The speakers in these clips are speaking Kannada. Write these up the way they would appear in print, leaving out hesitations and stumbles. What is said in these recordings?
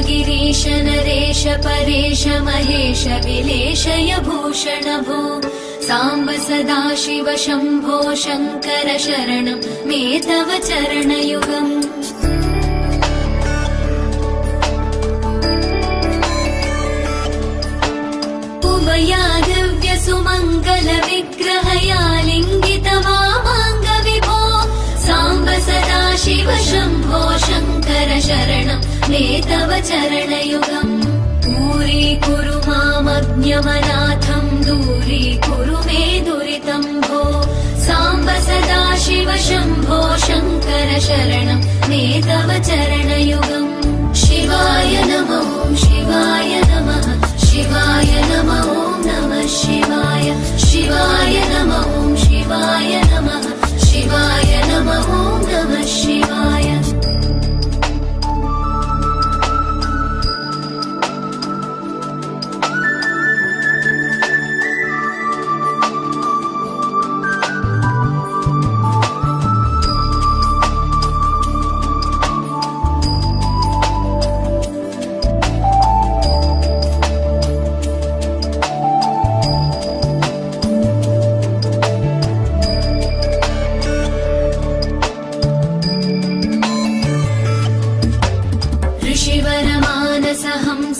गिरीश नरेश परेश महेश विलेशय भूषण भो साम्ब सदाशिव शम्भो शङ्कर शरणं मे तव चरणयुगम् उमया दिव्य सुमङ्गल विग्रहया लिङ्गित वामाङ्ग विभो साम्ब सदाशिव शम्भो शङ्कर शरणं मे तव चरणयुगम् दूरीकुरु मामज्ञमनाथं दूरीकुरु मे दुरितं भो साम्ब सदाशिव शम्भो शङ्कर शरणं मे तव चरणयुगम् शिवाय नमो शिवाय नमः शिवाय नमो नमः शिवाय शिवाय नमो शिवाय नमः शिवाय नमो नमः शिवाय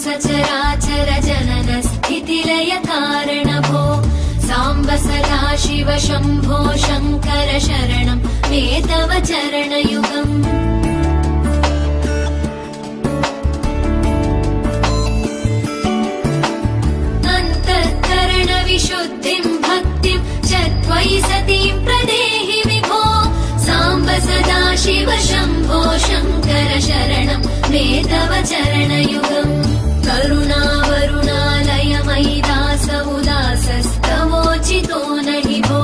सचराचर जनन स्थितिलय कारण भो साम्ब सदाशिव शम्भो शङ्कर शरणं मे तव चरणयुगम् अन्तःकरण विशुद्धिं भक्तिं च त्वयि सतीं प्रदेहि विभो साम्ब सदाशिव शम्भो शङ्कर शरणं मे तव चरणयुगम् करुणावरुणालय मयि दास उदासस्तवोचितो नहि भो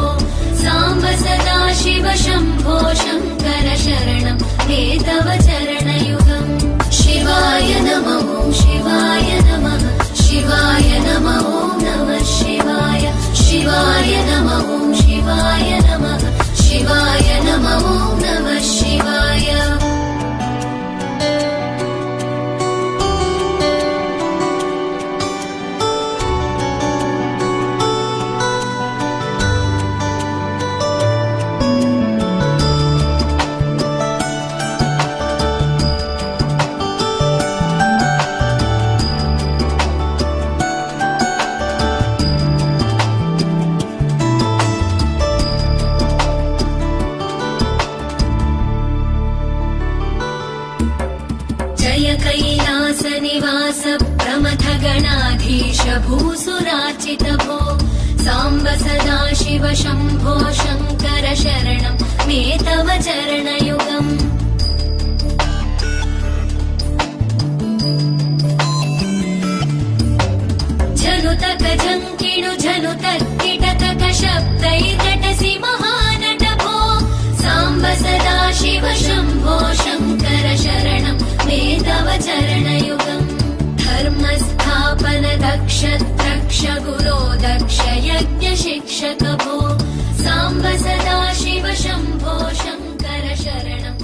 साम्ब सदाशिव शम्भो शङ्कर शरणं मे तव चरणयुगम् शिवाय नमो शिवाय नमः शिवाय नमो नमः शिवाय शिवाय नमो शिवाय नमः शिवाय नमो नमः शिवाय कैलास निवास प्रमथ गणाधीश भूसुरार्चित भो साम्ब सदाशिव शम्भो शङ्कर शरणं मे तव चरणयुगम् झनुतक झङ्किणु झनुतक किटतक शब्दैर्नटसि महानट भो साम्ब सदाशिव शम्भो शङ्कर शरणं मे तव चरणयुगम् धर्मस्थापन दक्ष द्रक्ष गुरो दक्ष यज्ञ शिक्षक भो साम्ब सदाशिव शम्भो शङ्कर शरणं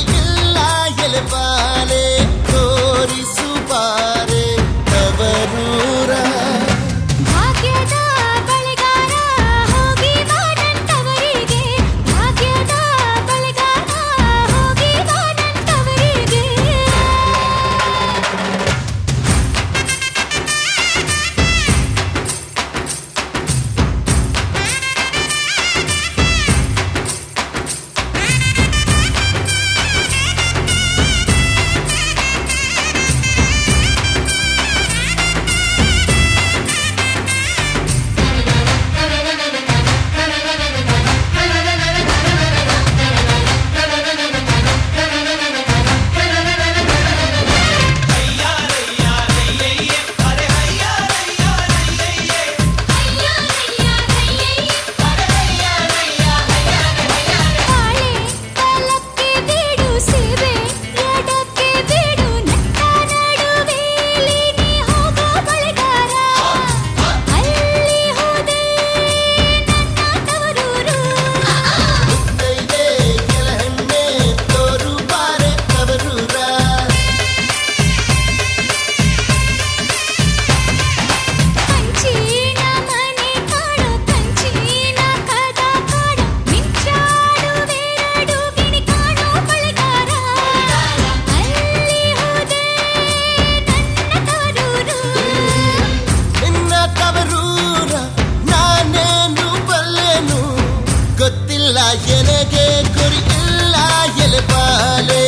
ಗುರಿ ಇಲ್ಲ ಎಲೆಬಾಲೆ ತೋರಿಸು ಬಾರೆ ತವರೂರ ಭಾಗ್ಯದ ಬಳೆಗಾರ ಹೋಗಿ ಬಾನಂತವರಿಗೆ ಭಾಗ್ಯದ ಬಳೆಗಾರ ಹೋಗಿ ಬಾನಂತವರಿಗೆ ಗೊತ್ತಿಲ್ಲ ಎನಗೆ ಗುರಿ ಇಲ್ಲ ಎಲೆಬಾಲೆ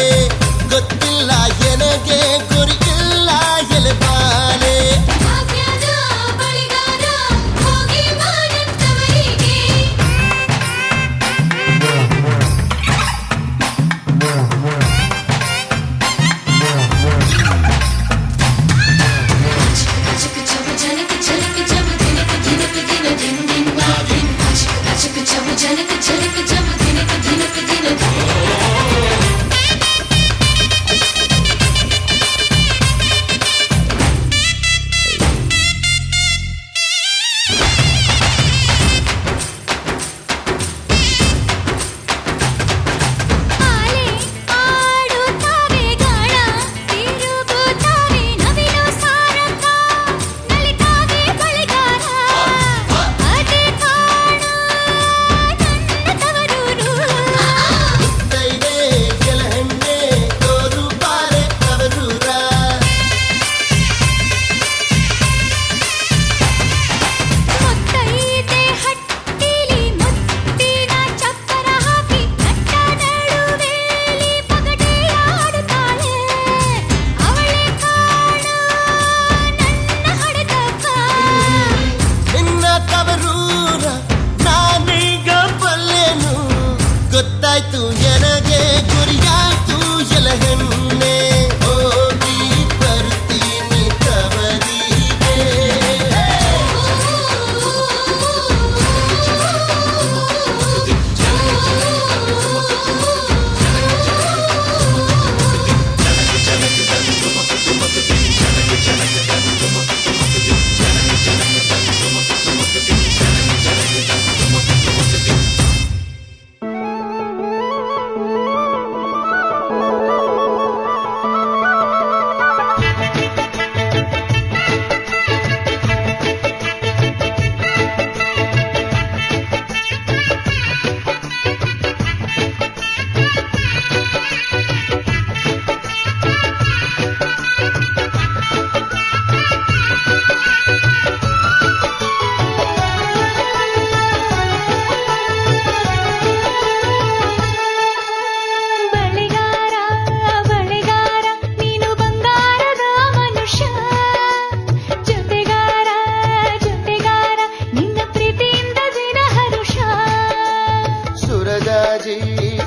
ಗೊತ್ತಿಲ್ಲ ಎನಗೆ ಗುರಿ ಇಲ್ಲ ಎಲೆಬಾಲೆ ಭಾಗ್ಯದ ಬಳೆಗಾರ ಹೋಗಿ ಬಾನಂತವರಿಗೆ ಗೊತ್ತಾಯ್ತು ಎನಗೆ ಗುರಿಯಾಯ್ತು ಎಲಹೆಣ್ಣೆ ಹೋಗಿ ಬರ್ತೀನಿ ತವರಿಗೆ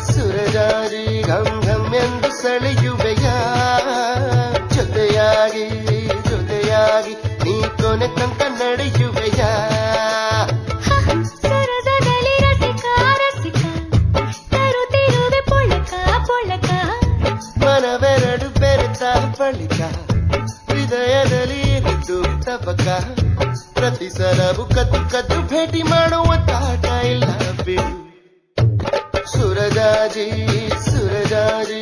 ಸುರಜಾಜಿ ಘಂ ಘಂ ಎಂದು ಸೆಳೆಯುವೆಯ ಜೊತೆಯಾಗಿ ಜೊತೆಯಾಗಿ ನೀ ಕೊನೆ ತನಕ ನಡೆಯುವೆಯ ಸರಸದಲ್ಲಿ ರಸಿಕ ರಸಿಕ ತರುತ್ತಿರುವೆ ಪೊಳಕ ಪೊಳಕ ಮನವೆರಡು ಬೆರೆತ ಬಳಿಕ ಹೃದಯದಲ್ಲಿ ನಿಂತು ತಬಕ ಪ್ರತಿ ಸಲವು ಕದ್ದು ಕದ್ದು ಭೇಟಿ ಮಾಡುವ ತಾಟ ಇಲ್ಲ ಬಿಡು ಸುರಜಾಜಿ ಸುರಜಾಜಿ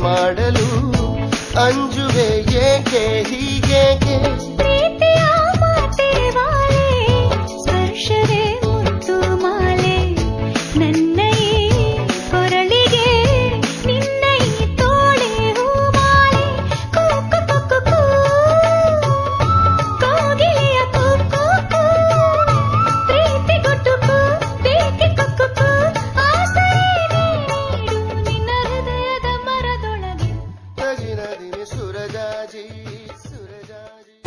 ಮಾಡಲು ಅಂಜುವೆ ಏಕೆ ಹೀಗೇಕೆ ಪ್ರೀತಿಯ ಮಾತಿರುವಾಳೆ ಸ್ಪರ್ಶವೇ ಮುತ್ತು ಮಾಲೆ ನನ್ನ ಈ ಕೊರಳಿಗೆ ನಿನ್ನ ಈ ತೋಳೆ ಹೂಮಾಲೆ ಕೂಕು ಕುಕ್ಕು ಕೂ ಕೋಗಿಲೆಯ ಕೂಕು ಕೂ ಪ್ರೀತಿ ಗುಟ್ಟುಕು ಬೇಕೆ ಕುಕ್ಕು ಕೂ ಆಸರೆ ನೀಡು ನಿನ್ನ ಹೃದಯದ ಮರದೊಳಗೆ ತಗಿನ ದಿನ ಸುರಜಾಜಿ ಸುರಜಾಜಿ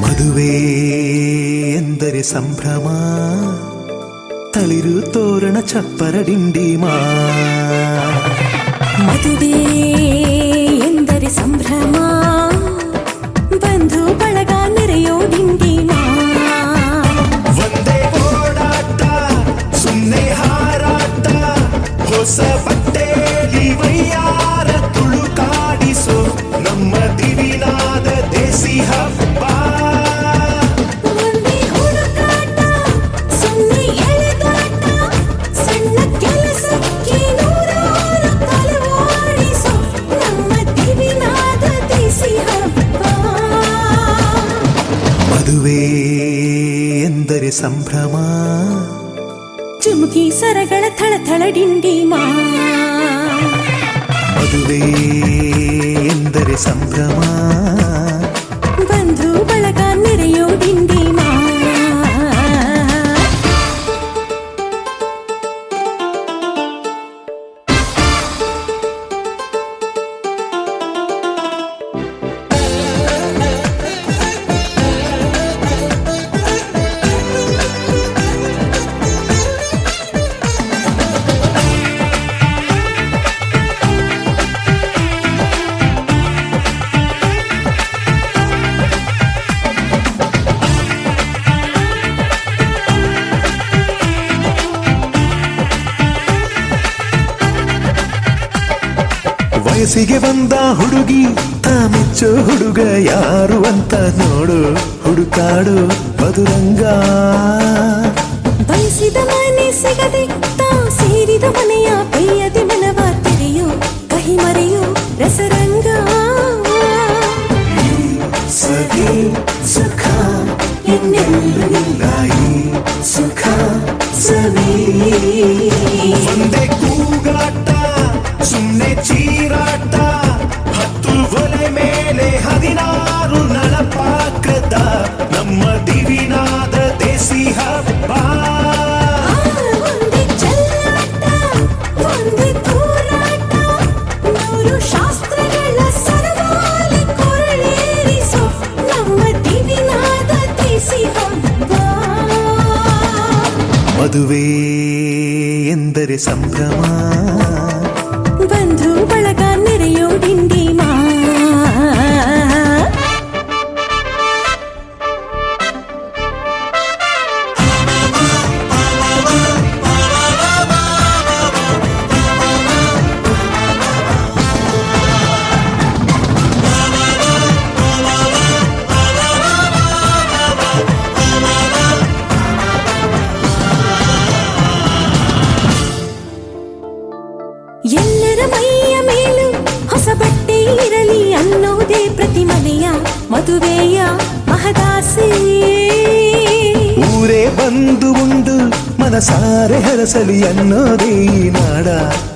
ಮದುವೆ ಎಂದರೆ ಸಂಭ್ರಮ ತಳಿರು ತೋರಣ ಚಪ್ಪರ ಡಿಂಡಿಮಾ ಮದುವೆ ಎಂದರೆ ಸಂಭ್ರಮ ಬಂಧು ಬಳಗ ನೆರೆಯೋ ಡಿಂಡಿಮಾ ಒಂದೇ ಓಡಾಟ ಸುಮ್ಮನೆ ಹಾರಾಟ ಹೊಸ ಬಟ್ಟೆಲಿ ವೈಯಾರ ತುಳುಕಾಡಿಸೋ ನಮ್ಮ ದಿವಿನಾದ ದೇಸಿ ಹಬ್ಬ ಒಂದೇ ಹುಡುಕಾಟ ಸುಮ್ಮನೆ ಎಳೆದಾಟ ಸಣ್ಣ ಕೆಲಸಕ್ಕೆ ನೂರಾರು ತಲೆವಾಡಿಸೋ ನಮ್ಮ ದಿವಿನಾದ ದೇಸಿ ಹಬ್ಬ ಮದುವೆ ಎಂದರೆ ಸಂಭ್ರಮ ಚುಮುಕಿ ಸರಗಳ ಥಳಥಳ ಡಿಂಡಿಮಾ ಮದುವೆ ಎಂದರೆ ಸಂಭ್ರಮ ಬಂಧು ಬಳಗ ನೆರೆಯೋ ಡಿಂಡಿಮಾ ವಯಸ್ಸಿಗೆ ಬಂದ ಹುಡುಗಿ ಮೆಚ್ಚೋ ಹುಡುಗ ಯಾರು ಅಂತ ನೋಡು ಹುಡುಕಾಡು ಮಧುರಂಗ ಬಯಸಿದ ಮನೆ ಸಿಗದೆ ತಾ ಸೇರಿದ ಮನೆಯ ಬೈಯದೆ ಮನವ ತೆರೆಯೋ ಕಹಿ ಮರೆಯೋ ರಸರಂಗ ಸವಿ ಸುಖ ಇನ್ನೆಲ್ಲೂ ಇಲ್ಲ ಈ ಸುಖ ಸವಿ ಒಂದೇ ಕೂಗಾಟ ಸುಮ್ಮನೆ ಚೀರಾಟ ಹತ್ತು ಒಲೆ ಮೇಲೆ 16 ನಳಪಾಕದ ನಮ್ಮ ದಿವಿನಾದ ದೇಸಿ ಹಬ್ಬ ಒಂದೇ ಚೆಲ್ಲಾಟ ಒಂದೇ ತೂರಾಟ ನೂರು ಶಾಸ್ತ್ರಗಳ ಸರವಾಲಿ ಕೊರಳೇರಿಸೋ ನಮ್ಮ ದಿವಿನಾದ ದೇಸಿ ಹಬ್ಬ ಮದುವೆ ಎಂದರೆ ಸಂಭ್ರಮ ಬಂಧು ಬಳಗ ನೆರೆಯೋ ಡಿಂಡಿಮಾ ಎಲ್ಲರ ಮೈಯ ಮೇಲೂ ಹೊಸ ಬಟ್ಟೆ ಇರಲಿ ಅನ್ನೋದೇ ಪ್ರತಿ ಮನೆಯ ಮದುವೆಯ ಮಹದಾಸೆ ಊರೇ ಬಂದು ಉಂಡು ಮನಸಾರೆ ಹರಸಲಿ ಅನ್ನೋದೇ ಈ ನಾಡ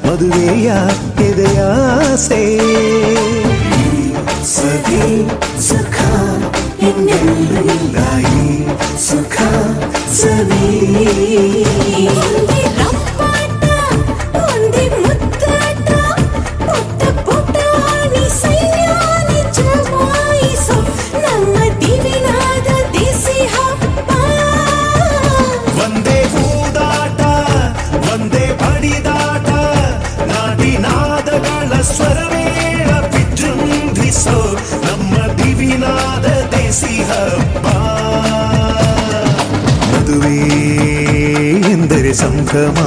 ಮದುವೆಯ ಎದೆಯಾಸೆ ಸವಿ ಸುಖ ಇನ್ನೆಲ್ಲೂ ಇಲ್ಲ ಈ ಸುಖ ಸವಿ ಒಂದೇ ರಂಪಾಟ ಒಂದೇ ಮುದ್ದಾಟ ಪುಟ್ಟ ಪುಟಾಣಿ ಸೈನ್ಯಾನಿ ಜಮಾಯಿಸೋ ನಮ್ಮ ದಿವಿನಾದ ದೇಸಿ ಹಬ್ಬ ಒಂದೇ ಹೂದಾಟ ಒಂದೇ ಬಡಿದಾಟ ನಾಡಿನಾದಗಳ ಸ್ವರವೇಳ ವಿಜೃಂಭ ಬೀಸೋ ನಮ್ಮ ದಿವಿನಾದ ದೇಸಿ ಹಬ್ಬ. ಮದುವೆ ಎಂದರೆ ಸಂಭ್ರಮ,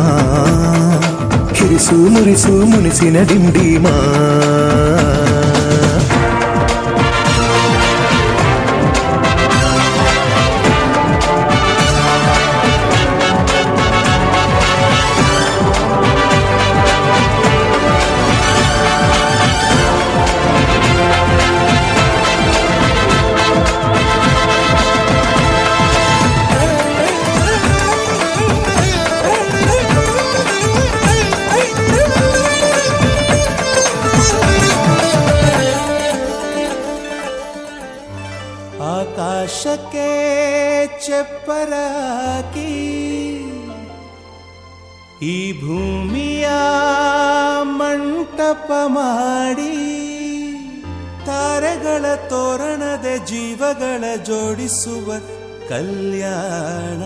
ಕಿರಿಸು ಮುರಿಸು ಮುನಿಸಿನ ಡಿಂಡಿಮಾ. ಆಕಾಶಕ್ಕೆ ಚಪ್ಪರಾಕಿ ಈ ಭೂಮಿಯ ಮಂಟಪ ಮಾಡಿ, ತಾರೆಗಳ ತೋರಣದ ಜೀವಗಳ ಜೋಡಿಸುವ ಕಲ್ಯಾಣ.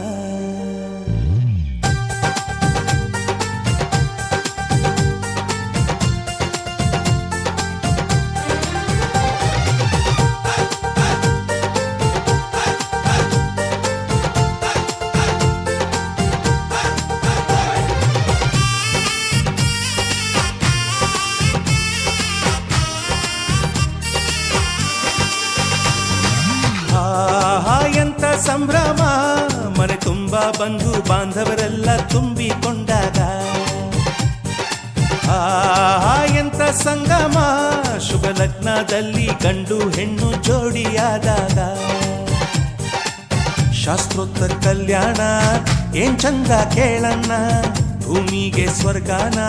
ಎಂತ ಸಂಭ್ರಮ, ಮನೆ ತುಂಬ ಬಂಧು ಬಾಂಧವರೆಲ್ಲ ತುಂಬಿಕೊಂಡಾಗ. ಎಂತ ಸಂಗಮ, ಶುಭ ಲಗ್ನದಲ್ಲಿ ಗಂಡು ಹೆಣ್ಣು ಜೋಡಿಯಾದಾಗ. ಶಾಸ್ತ್ರೋತ್ತರ ಕಲ್ಯಾಣ ಏನ್ ಚಂದ ಕೇಳಣ್ಣ, ಭೂಮಿಗೆ ಸ್ವರ್ಗಾನ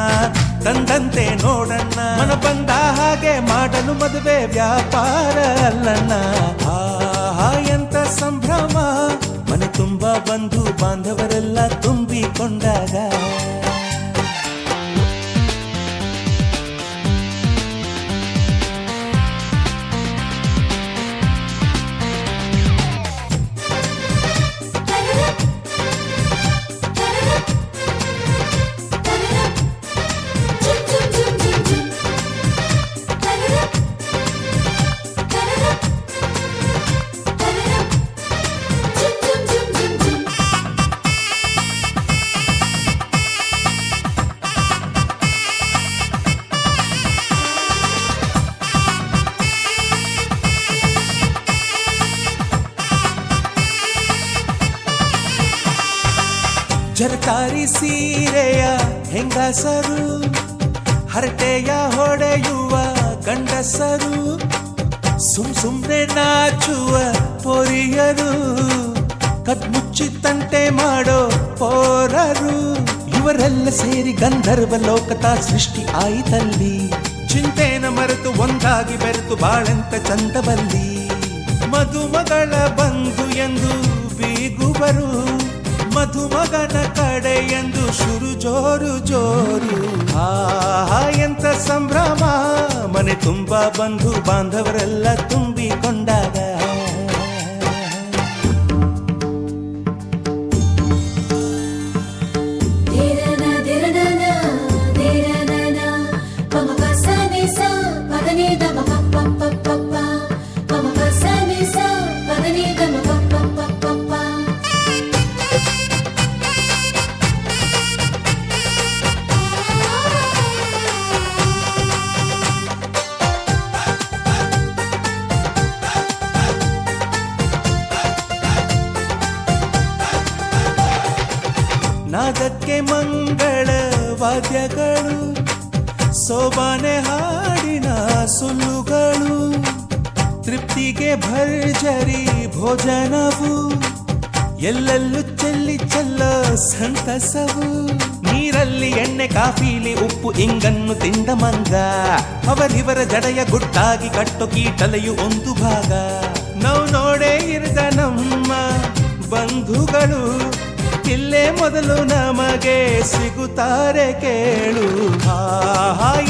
ತಂದಂತೆ ನೋಡಣ್ಣ. ಮನ ಬಂದ ಹಾಗೆ ಮಾಡಲು ಮದುವೆ ವ್ಯಾಪಾರ ಅಲ್ಲಣ್ಣ. ಎಂತ ಸಂಭ್ರಮ, ಮನೆ ತುಂಬ ಬಂಧು ಬಾಂಧವರೆಲ್ಲ ತುಂಬಿಕೊಂಡಾಗ. ಜರತಾರಿ ಸೀರೆಯ ಹೆಂಗಸರು, ಹರಟೆಯ ಹೊಡೆಯುವ ಗಂಡಸರು, ಸುಮ್ನೆ ನಾಚುವ ಪೊರಿಯರು, ಕದ್ಮುಚ್ಚಿ ತಂಟೆ ಮಾಡೋ ಪೋರರು. ಇವರೆಲ್ಲ ಸೇರಿ ಗಂಧರ್ವ ಲೋಕದ ಸೃಷ್ಟಿ ಆಯಿತಲ್ಲಿ. ಚಿಂತೆನ ಮರೆತು ಒಂದಾಗಿ ಬೆರೆತು ಬಾಳೆಂತ ಚಂದವಲ್ಲಿ. ಮದುಮಗಳ ಬಂಧು ಎಂದು ಬೀಗುವರು, ಮಧುಮಗನ ಕಡೆ ಎಂದು ಶುರು ಜೋರು ಜೋರು. ಎಂತ ಸಂಭ್ರಮ, ಮನೆ ತುಂಬ ಬಂಧು ಬಾಂಧವರೆಲ್ಲ ತುಂಬಿಕೊಂಡಾಗ. ನಾದಕ್ಕೆ ಮಂಗಳ ವಾದ್ಯಗಳು, ಸೋಬಾನೆ ಹಾಡಿನ ಸುಳ್ಳುಗಳು, ತೃಪ್ತಿಗೆ ಭರ್ಜರಿ ಭೋಜನವು, ಎಲ್ಲೆಲ್ಲೂ ಚೆಲ್ಲಿ ಚೆಲ್ಲ ಸಂತಸವು. ನೀರಲ್ಲಿ ಎಣ್ಣೆ ಕಾಫಿಲಿ ಉಪ್ಪು ಇಂಗನ್ನು ತಿಂದ ಮಂಗ, ಅವರಿವರ ಜಡೆಯ ಗುಟ್ಟಾಗಿ ಕಟ್ಟು ಕೀಟಲೆಯು ಒಂದು ಭಾಗ. ನಾವು ನೋಡೇ ಇರದ ನಮ್ಮ ಬಂಧುಗಳು, ಇಲ್ಲೇ ಮೊದಲು ನಮಗೆ ಸಿಗುತ್ತಾರೆ ಕೇಳು.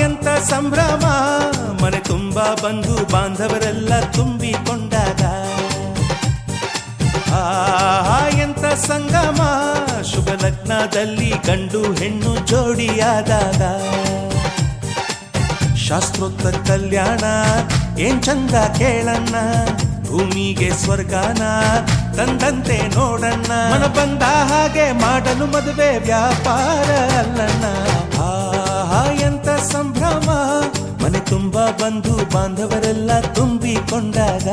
ಎಂತ ಸಂಭ್ರಮ, ಮನೆ ತುಂಬ ಬಂಧು ಬಾಂಧವರೆಲ್ಲ ತುಂಬಿಕೊಂಡಾಗ. ಎಂತ ಸಂಗಮ, ಶುಭ ಲಗ್ನದಲ್ಲಿ ಗಂಡು ಹೆಣ್ಣು ಜೋಡಿಯಾದಾಗ. ಶಾಸ್ತ್ರೋಕ್ತ ಕಲ್ಯಾಣ ಏನ್ ಚಂದ ಕೇಳಣ್ಣ, ಭೂಮಿಗೆ ಸ್ವರ್ಗಾನ ತಂದಂತೆ ನೋಡಣ್ಣ, ಮನ ಬಂದ ಹಾಗೆ ಮಾಡಲು ಮದುವೆ ವ್ಯಾಪಾರ ಅಲ್ಲಣ್ಣ. ಆಹಾ ಎಂತ ಸಂಭ್ರಮ, ಮನೆ ತುಂಬ ಬಂಧು ಬಾಂಧವರೆಲ್ಲ ತುಂಬಿಕೊಂಡಾಗ.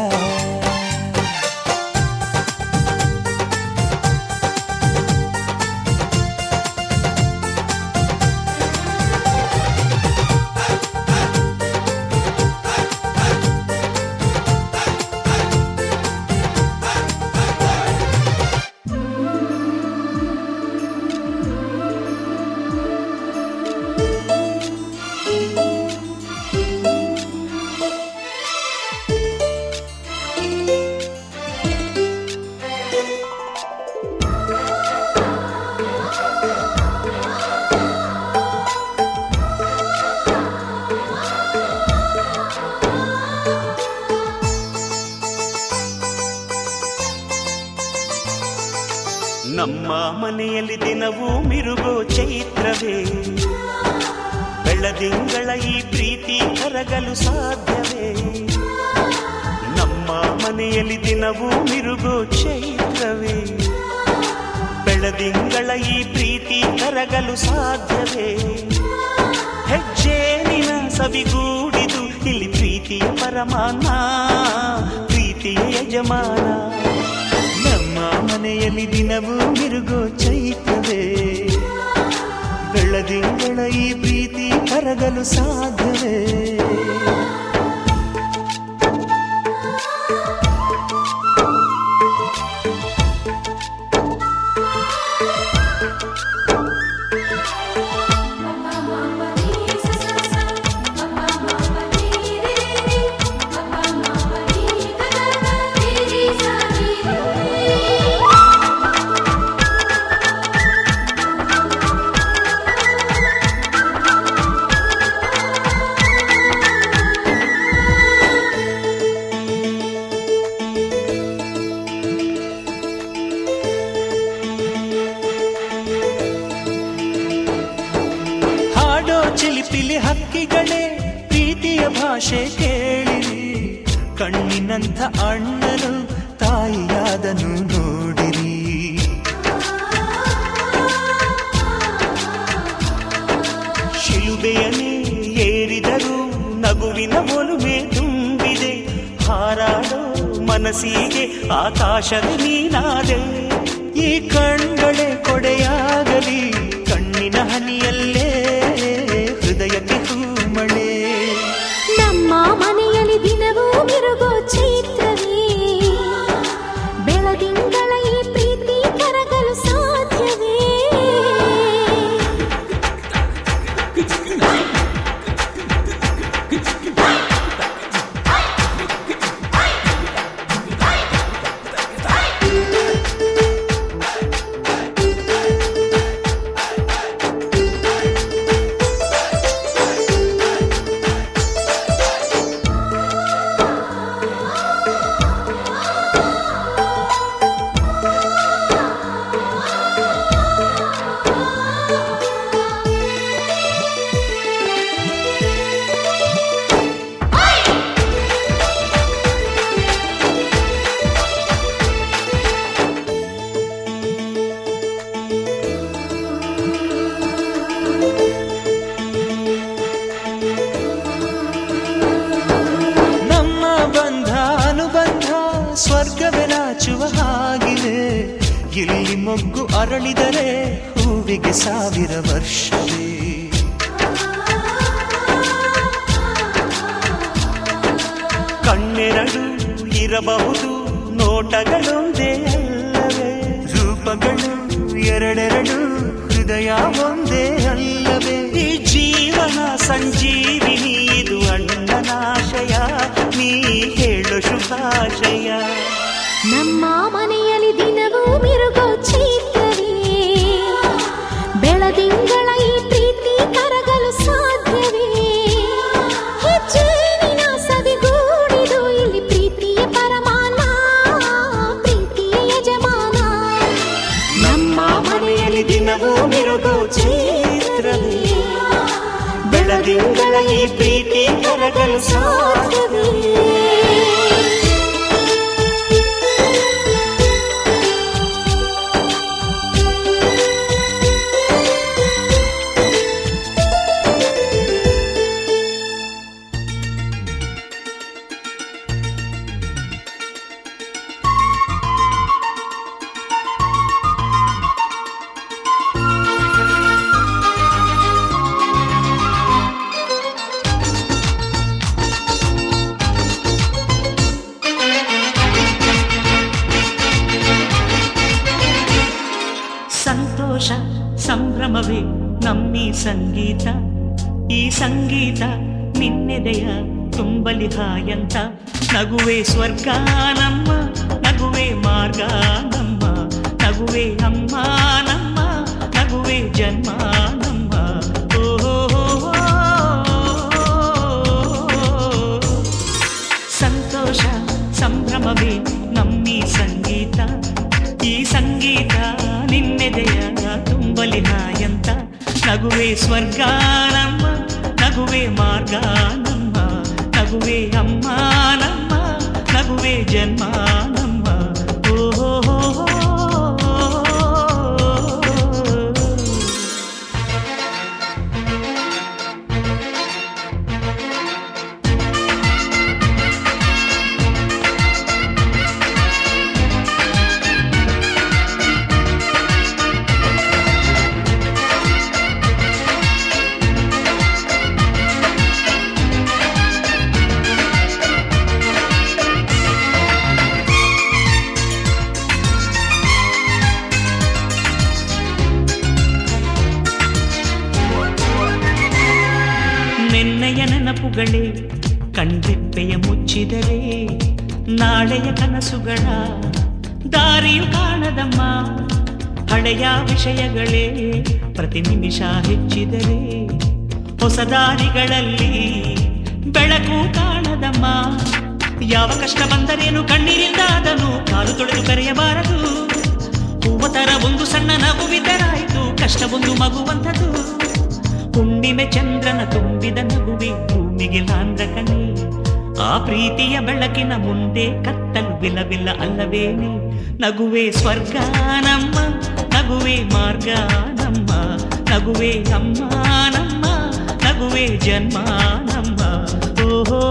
ನಮ್ಮ ಮನೆಯಲ್ಲಿ ದಿನವೂ ಮಿರುಗೋ ಚೈತ್ರವೇ, ಬೆಳದಿಂಗಳ ಈ ಪ್ರೀತಿ ಕರಗಲು ಸಾಧ್ಯವೇ. ನಮ್ಮ ಮನೆಯಲ್ಲಿ ದಿನವೂ ಮಿರುಗೋ ಚೈತ್ರವೇ, ಬೆಳದಿಂಗಳ ಈ ಪ್ರೀತಿ ಕರಗಲು ಸಾಧ್ಯವೇ. ಹೆಜ್ಜೇನಿನ ಸವಿಗೂಡಿದು ಇಲ್ಲಿ ಪ್ರೀತಿಯ ಪರಮಾನ, ಪ್ರೀತಿಯ ಯಜಮಾನ. ನಮ್ಮ ಮನೆಯಲ್ಲಿ ದಿನವೂ ಮಿರುಗೋ ಚೈತ್ರವೇ, ಬೆಳದಿಂಗಳ ಈ ಪ್ರೀತಿ ಕರಗಲು ಸಾಧ್ಯವೇ. ಚಿಲಿಪಿಲಿ ಹಕ್ಕಿಗಳೇ ಪ್ರೀತಿಯ ಭಾಷೆ ಕೇಳಿರಿ, ಕಣ್ಣಿನಂಥ ಅಣ್ಣನು ತಾಯಿಯಾದನು ನೋಡಿರಿ. ಶಿಲುಬೆಯನ್ನೇ ಏರಿದರೂ ನಗುವಿನ ಒಲುಮೆ ತುಂಬಿದೆ, ಹಾರಾಡೋ ಮನಸ್ಸಿಗೆ ಆಕಾಶದ ನೀನಾದೆ. ಈ ಕಣ್ಗಳೇ ಕೊಡೆಯಾಗಲಿ, ಕಣ್ಣಿನ ಹನಿಯಲ್ಲೇ ಹೃದಯಕ್ಕೆ ಹೂಮಳೆ. ನಮ್ಮ ಮನೆಯಲ್ಲಿ ದಿನವೂ ಮಿರುಗೋ ಚೈತ್ರವೇ, ಬೆಳದಿಂಗಳ ಈ ಪ್ರೀತಿ ಕರಗಲು ಸಾಧ್ಯವೇ. ಸ್ವರ್ಗವೇ ನಾಚುವ ಹಾಗಿದೆ, ಇಲ್ಲಿ ಮೊಗ್ಗು ಅರಳಿದರೆ ಹೂವಿಗೆ 1000 ವರ್ಷವೇ. ಕಣ್ಣೆರಡು ಇರಬಹುದು, ನೋಟಗಳೊಂದೇ ಅಲ್ಲವೇ, ರೂಪಗಳು ಎರಡೆರಡು, ಹೃದಯ ಒಂದೇ ಅಲ್ಲವೇ. ಈ ಜೀವನ ಸಂಜೀವಿನಿ, ಇದು ಅಣ್ಣನಾಶಯ, ನೀ ಹೇಳು ಶುಭಾಶಯ. ನಮ್ಮ ಮನೆಯಲ್ಲಿ ದಿನವೂ ಮಿರುಗೋ ಚೈತ್ರವೇ, ಬೆಳದಿಂಗಳ ಈ ಪ್ರೀತಿ ಕರಗಲು ಸಾಧ್ಯವೇ. ಹೆಜ್ಜೇನಿನ ಸವಿಗೂಡಿದು ಇಲ್ಲಿ ಪ್ರೀತಿಯ ಪರಮಾನ, ಪ್ರೀತಿಯ ಯಜಮಾನ. ನಮ್ಮ ಮನೆಯಲ್ಲಿ ದಿನವೂ ಮಿರುಗೋ ಚೈತ್ರವೇ, ಬೆಳದಿಂಗಳ ಈ ಪ್ರೀತಿ ಸಂತೋಷ ಸಂಭ್ರಮವೇ ನಮ್ಮೀ ಸಂಗೀತ, ಈ ಸಂಗೀತ ನಿನ್ನೆದೆಯ ತುಂಬಲಿ ಹಾಯಂತ. ನಗುವೆ ಸ್ವರ್ಗ ನಮ್ಮ, ನಗುವೆ ಮಾರ್ಗ ನಮ್ಮ, ನಗುವೆ ಅಮ್ಮ ನಮ್ಮ, ನಗುವೆ ಜನ್ಮ ನಮ್ಮ. ಸಂತೋಷ ಸಂಭ್ರಮವೇ ನಮ್ಮೀ ಸಂಗೀತ, ಈ ಸಂಗೀತ ನಿನ್ನೆದೆಯ ತುಂಬಲಿ ಹಾಯಂತ. ನಗುವೆ ಸ್ವರ್ಗ ನಮ್ಮ, ನಗುವೆ ಮಾರ್ಗ ನಮ್ಮ, ನಗುವೆ ಅಮ್ಮ ನಮ್ಮ, ನಗುವೆ ಜನ್ಮ ನಮ್ಮ. ನಿನ್ನೆಯ ನೆನಪುಗಳೇ ಕಣ್ರೆಪ್ಪೆಯ ಮುಚ್ಚಿದರೆ, ನಾಳೆಯ ಕನಸುಗಳ ದಾರಿಯು ಕಾಣದಮ್ಮ. ಹಳೆಯ ವಿಷಯಗಳೇ ಪ್ರತಿ ನಿಮಿಷ ಹೆಚ್ಚಿದರೆ, ಹೊಸ ದಾರಿಗಳಲ್ಲಿ ಬೆಳಕು ಕಾಣದಮ್ಮ. ಯಾವ ಕಷ್ಟ ಬಂದರೇನು ಕಣ್ಣೀರಿಂದ ಅದನ್ನು ಕಾಲು ತೊಳೆದು ಕರೆಯಬಾರದು. ಹೂವ ತರ ಒಂದು ಸಣ್ಣ ನಗುವಿದರಾಯಿತು, ಕಷ್ಟವೊಂದು ಮಗುವಂಥದ್ದು. ಹುಣ್ಣಿಮೆ ಚಂದ್ರನ ತುಂಬಿದ ನಗುವೆ ಭೂಮಿಗೆ ಲಾಂದ್ರ ಕಣೆ, ಆ ಪ್ರೀತಿಯ ಬೆಳಕಿನ ಮುಂದೆ ಕತ್ತಲು ವಿಲವಿಲ್ಲ ಅಲ್ಲವೇನೆ. ನಗುವೆ ಸ್ವರ್ಗ ನಮ್ಮ, ನಗುವೆ ಮಾರ್ಗ ನಮ್ಮ, ನಗುವೆ ಅಮ್ಮ ನಮ್ಮ, ನಗುವೆ ಜನ್ಮ ನಮ್ಮ. ಓಹೋ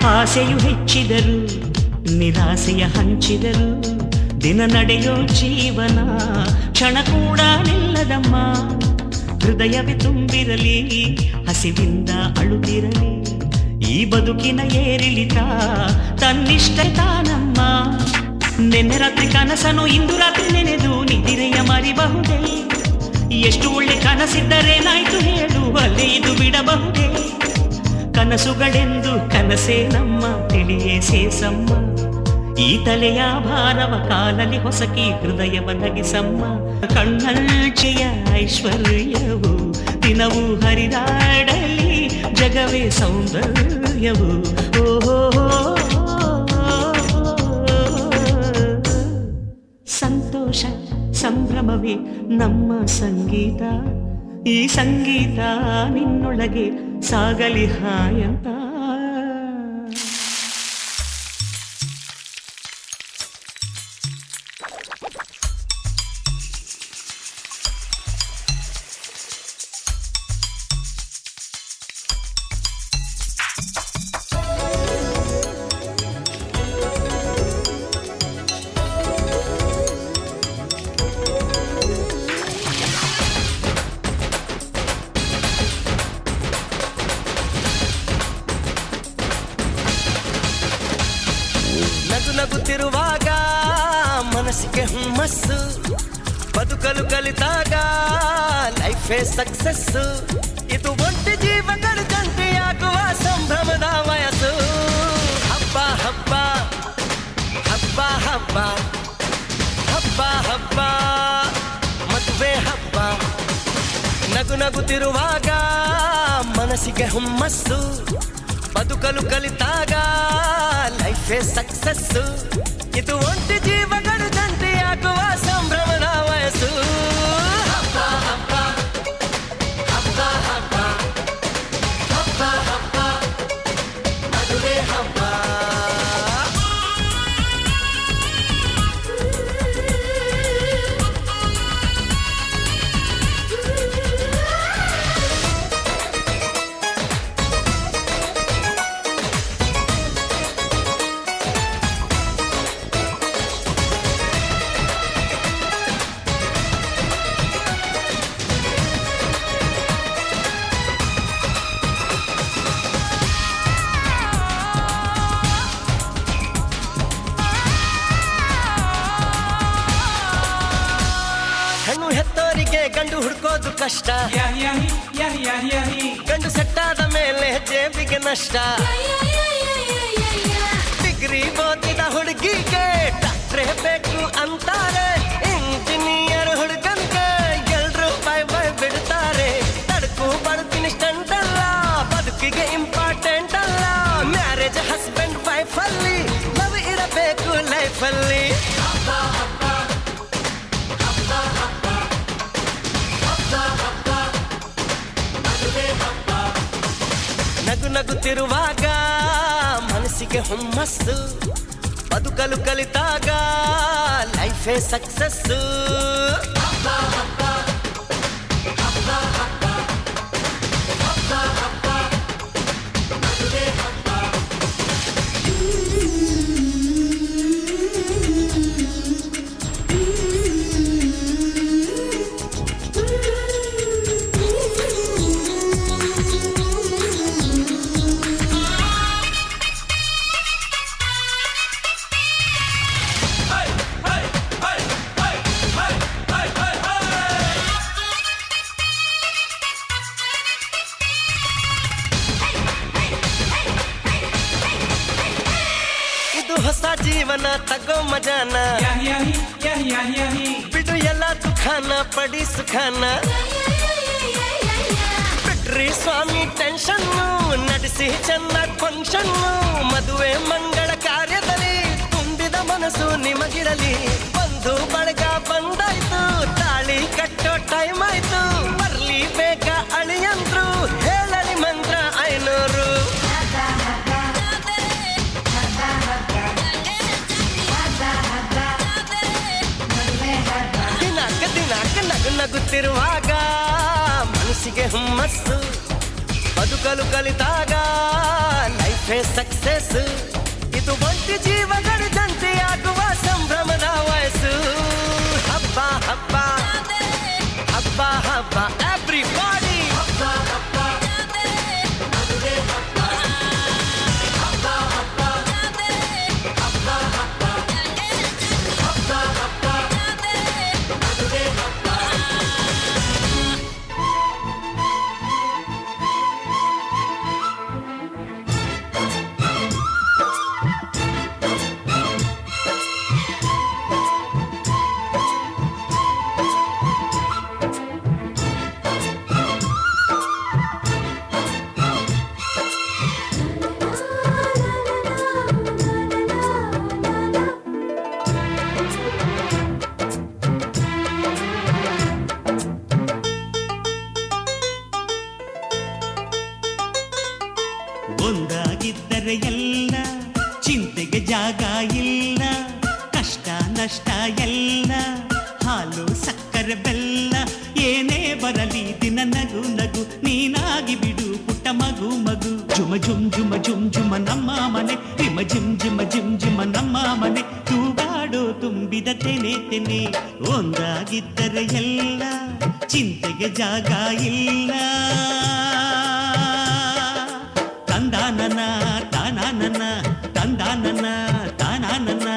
ಆಸೆಯು ಹೆಚ್ಚಿದರು, ನಿರಾಸೆಯ ಹಂಚಿದರು, ದಿನ ನಡೆಯೋ ಜೀವನ ಕ್ಷಣ ಕೂಡ ನಿಲ್ಲದಮ್ಮ. ಹೃದಯವೇ ತುಂಬಿರಲಿ, ಹಸಿವಿಂದ ಅಳುತ್ತಿರಲಿ, ಈ ಬದುಕಿನ ಏರಿಳಿತ ತನ್ನಿಷ್ಟ ತಾನಮ್ಮ. ನಿನ್ನೆ ರಾತ್ರಿ ಕನಸನು ಇಂದು ರಾತ್ರಿ ನೆನೆದು ನಿದಿರೆಯ ಮರಿಬಹುದೇ? ಎಷ್ಟು ಒಳ್ಳೆ ಕನಸಿದ್ದರೇನಾಯ್ತು ಹೇಳು, ಅಲ್ಲೇ ಇದು ಬಿಡಬಹುದೇ? ಕನಸುಗಳೆಂದು ಕನಸೇ ನಮ್ಮ ತಿಳಿಯೇ ಸೇಸಮ್ಮ. ಈ ತಲೆಯ ಭಾರವ ಕಾಲಲ್ಲಿ ಹೊಸಕಿ ಹೃದಯವ ನಗಿಸಮ್ಮ. ಕಣ್ಣಲ್ಚೆಯ ಐಶ್ವರ್ಯವು ದಿನವೂ ಹರಿದಾಡಲಿ, ಜಗವೇ ಸೌಂದರ್ಯವು. ಓಹೋ ಸಂತೋಷ ಸಂಭ್ರಮವೇ ನಮ್ಮ ಸಂಗೀತ, ಈ ಸಂಗೀತ ನಿನ್ನೊಳಗೆ ಸಾಗಲಿ ಹಾಯಂತ. ನಗುತ್ತಿರುವಾಗ ಮನಸ್ಸಿಗೆ ಹುಮ್ಮಸ್ಸು, ಬದುಕಲು ಕಲಿತಾಗ ಲೈಫೇ ಸಕ್ಸಸ್ಸು. ಇದು ಒಂಟಿ ಜೀವಗಳು ಜಂಟಿಯಾಗುವ ಸಂಭ್ರಮದ ವಯಸ್ಸು. ಹಬ್ಬ ಹಬ್ಬ ಹಬ್ಬ ಹಬ್ಬ ಹಬ್ಬ ಹಬ್ಬ ಮದುವೆ ಹಬ್ಬ. ನಗುತ್ತಿರುವಾಗ ಮನಸ್ಸಿಗೆ ಹುಮ್ಮಸ್ಸು, ಬದುಕಲು ಕಲಿತಾಗ ಲೈಫೇ ಸಕ್ಸಸ್ಸು. ಇದು ಒಂಟಿ ಜೀವಗಳು ಜಂಟಿಯಾಗುವ ಸಂಭ್ರಮದ ವಯಸ್ಸು. ಹಬ್ಬ ಹಬ್ಬ ಹಬ್ಬ ಹಬ್ಬ ಹಬ್ಬ ಹಬ್ಬ ಮದುವೆ ಹಬ್ಬ. ಕಷ್ಟ ಗಂಡು ಸೆಟ್ಟಾದ ಮೇಲೆ ಜೇಬಿಗೆ ನಷ್ಟ ಡಿಗ್ರಿ ಓದಿದ ಹುಡುಗಿಗೆ ಡಾಕ್ಟ್ರೇ ಬೇಕು ಅಂತಾರೆ ಇಂಜಿನಿಯರ್ ಹುಡುಗನ್ಗೆ ಎಲ್ರು ಬೈ ಬೈ ಬಿಡ್ತಾರೆ ತಡಕು ಬಡ್ತೀನಿ ಸ್ಟಂಟ್ ಅಲ್ಲ ಬದುಕಿಗೆ ಇಂಪಾರ್ಟೆಂಟ್ ಅಲ್ಲ ಮ್ಯಾರೇಜ್ ಹಸ್ಬೆಂಡ್ ವೈಫ್ ಅಲ್ಲಿ ಲವ್ ಇರಬೇಕು ಲೈಫ್ ಅಲ್ಲಿ ನಗು ನಗುತ್ತಿರುವಾಗ ಮನಸ್ಸಿಗೆ ಹುಮ್ಮಸ್ಸು ಬದುಕಲು ಕಲಿತಾಗ ಲೈಫೇ ಸಕ್ಸಸ್ಸು ಹೊಸ ಜೀವನ ತಗೋ ಮಜಾನ ಬಿಡು ಎಲ್ಲ ದುಃಖಾನ ಪಡಿ ಸುಖಾನ ಬಿಟ್ರಿ ಸ್ವಾಮಿ ಟೆನ್ಷನ್ ನಡೆಸಿ ಚೆನ್ನಾಗಿ ಫಂಕ್ಷನ್ ಮದುವೆ ಮಂಗಳ ಕಾರ್ಯದಲ್ಲಿ ತುಂಬಿದ ಮನಸ್ಸು ನಿಮಗಿರಲಿ ಬಂಧು ಬಳಗ ಬಂದಾಯ್ತು ತಾಳಿ ಕಟ್ಟೋ ಟೈಮ್ ಆಯ್ತು ಬರ್ಲಿ ಬೇಗ ಅಳಿಯಂದ್ರು ಹೇಳಲಿ ಮಂತ್ರ 500 ನಗುತ್ತಿರುವಾಗ ಮನಸ್ಸಿಗೆ ಹುಮ್ಮಸ್ಸು ಬದುಕಲು ಕಲಿತಾಗ ಲೈಫೇ ಸಕ್ಸಸ್ ಇದು ಒಂಟಿ ಜೀವಗಳು ಜಂಟಿಯಾಗುವ ಸಂಭ್ರಮದ ವಯಸ್ಸು ಹಬ್ಬ ಹಬ್ಬ ಹಬ್ಬ ಹಬ್ಬ ಎವ್ರಿಬಾಡಿ ಒಂದಾಗಿದ್ದರೆ ಎಲ್ಲ ಚಿಂತೆಗೆ ಜಾಗ ಇಲ್ಲ ಕಷ್ಟ ನಷ್ಟ ಎಲ್ಲ ಹಾಲು ಸಕ್ಕರೆ ಬೆಲ್ಲ ಏನೇ ಬರಲಿ ದಿನ ನಗು ನಗು ನೀನಾಗಿ ಬಿಡು ಪುಟ್ಟ ಮಗು ಮಗು ಜುಮ ಜುಮ್ ಜುಮ ಜುಮ್ ಜುಮ ನಮ್ಮ ಮನೆ ರಿಮ ಜಿಮ್ ಜಿಮ ಜಿಮ್ ಜಿಮ ನಮ್ಮ ಮನೆ ತೂಗಾಡೋ ತುಂಬಿದ ತೆನೆ ತೆನೆ ಒಂದಾಗಿದ್ದರೆ ಎಲ್ಲ ಚಿಂತೆಗೆ ಜಾಗ ಇಲ್ಲ ತಂದಾನನ ತಾನಾನನ ತಂದಾನನ ತಾನಾನನ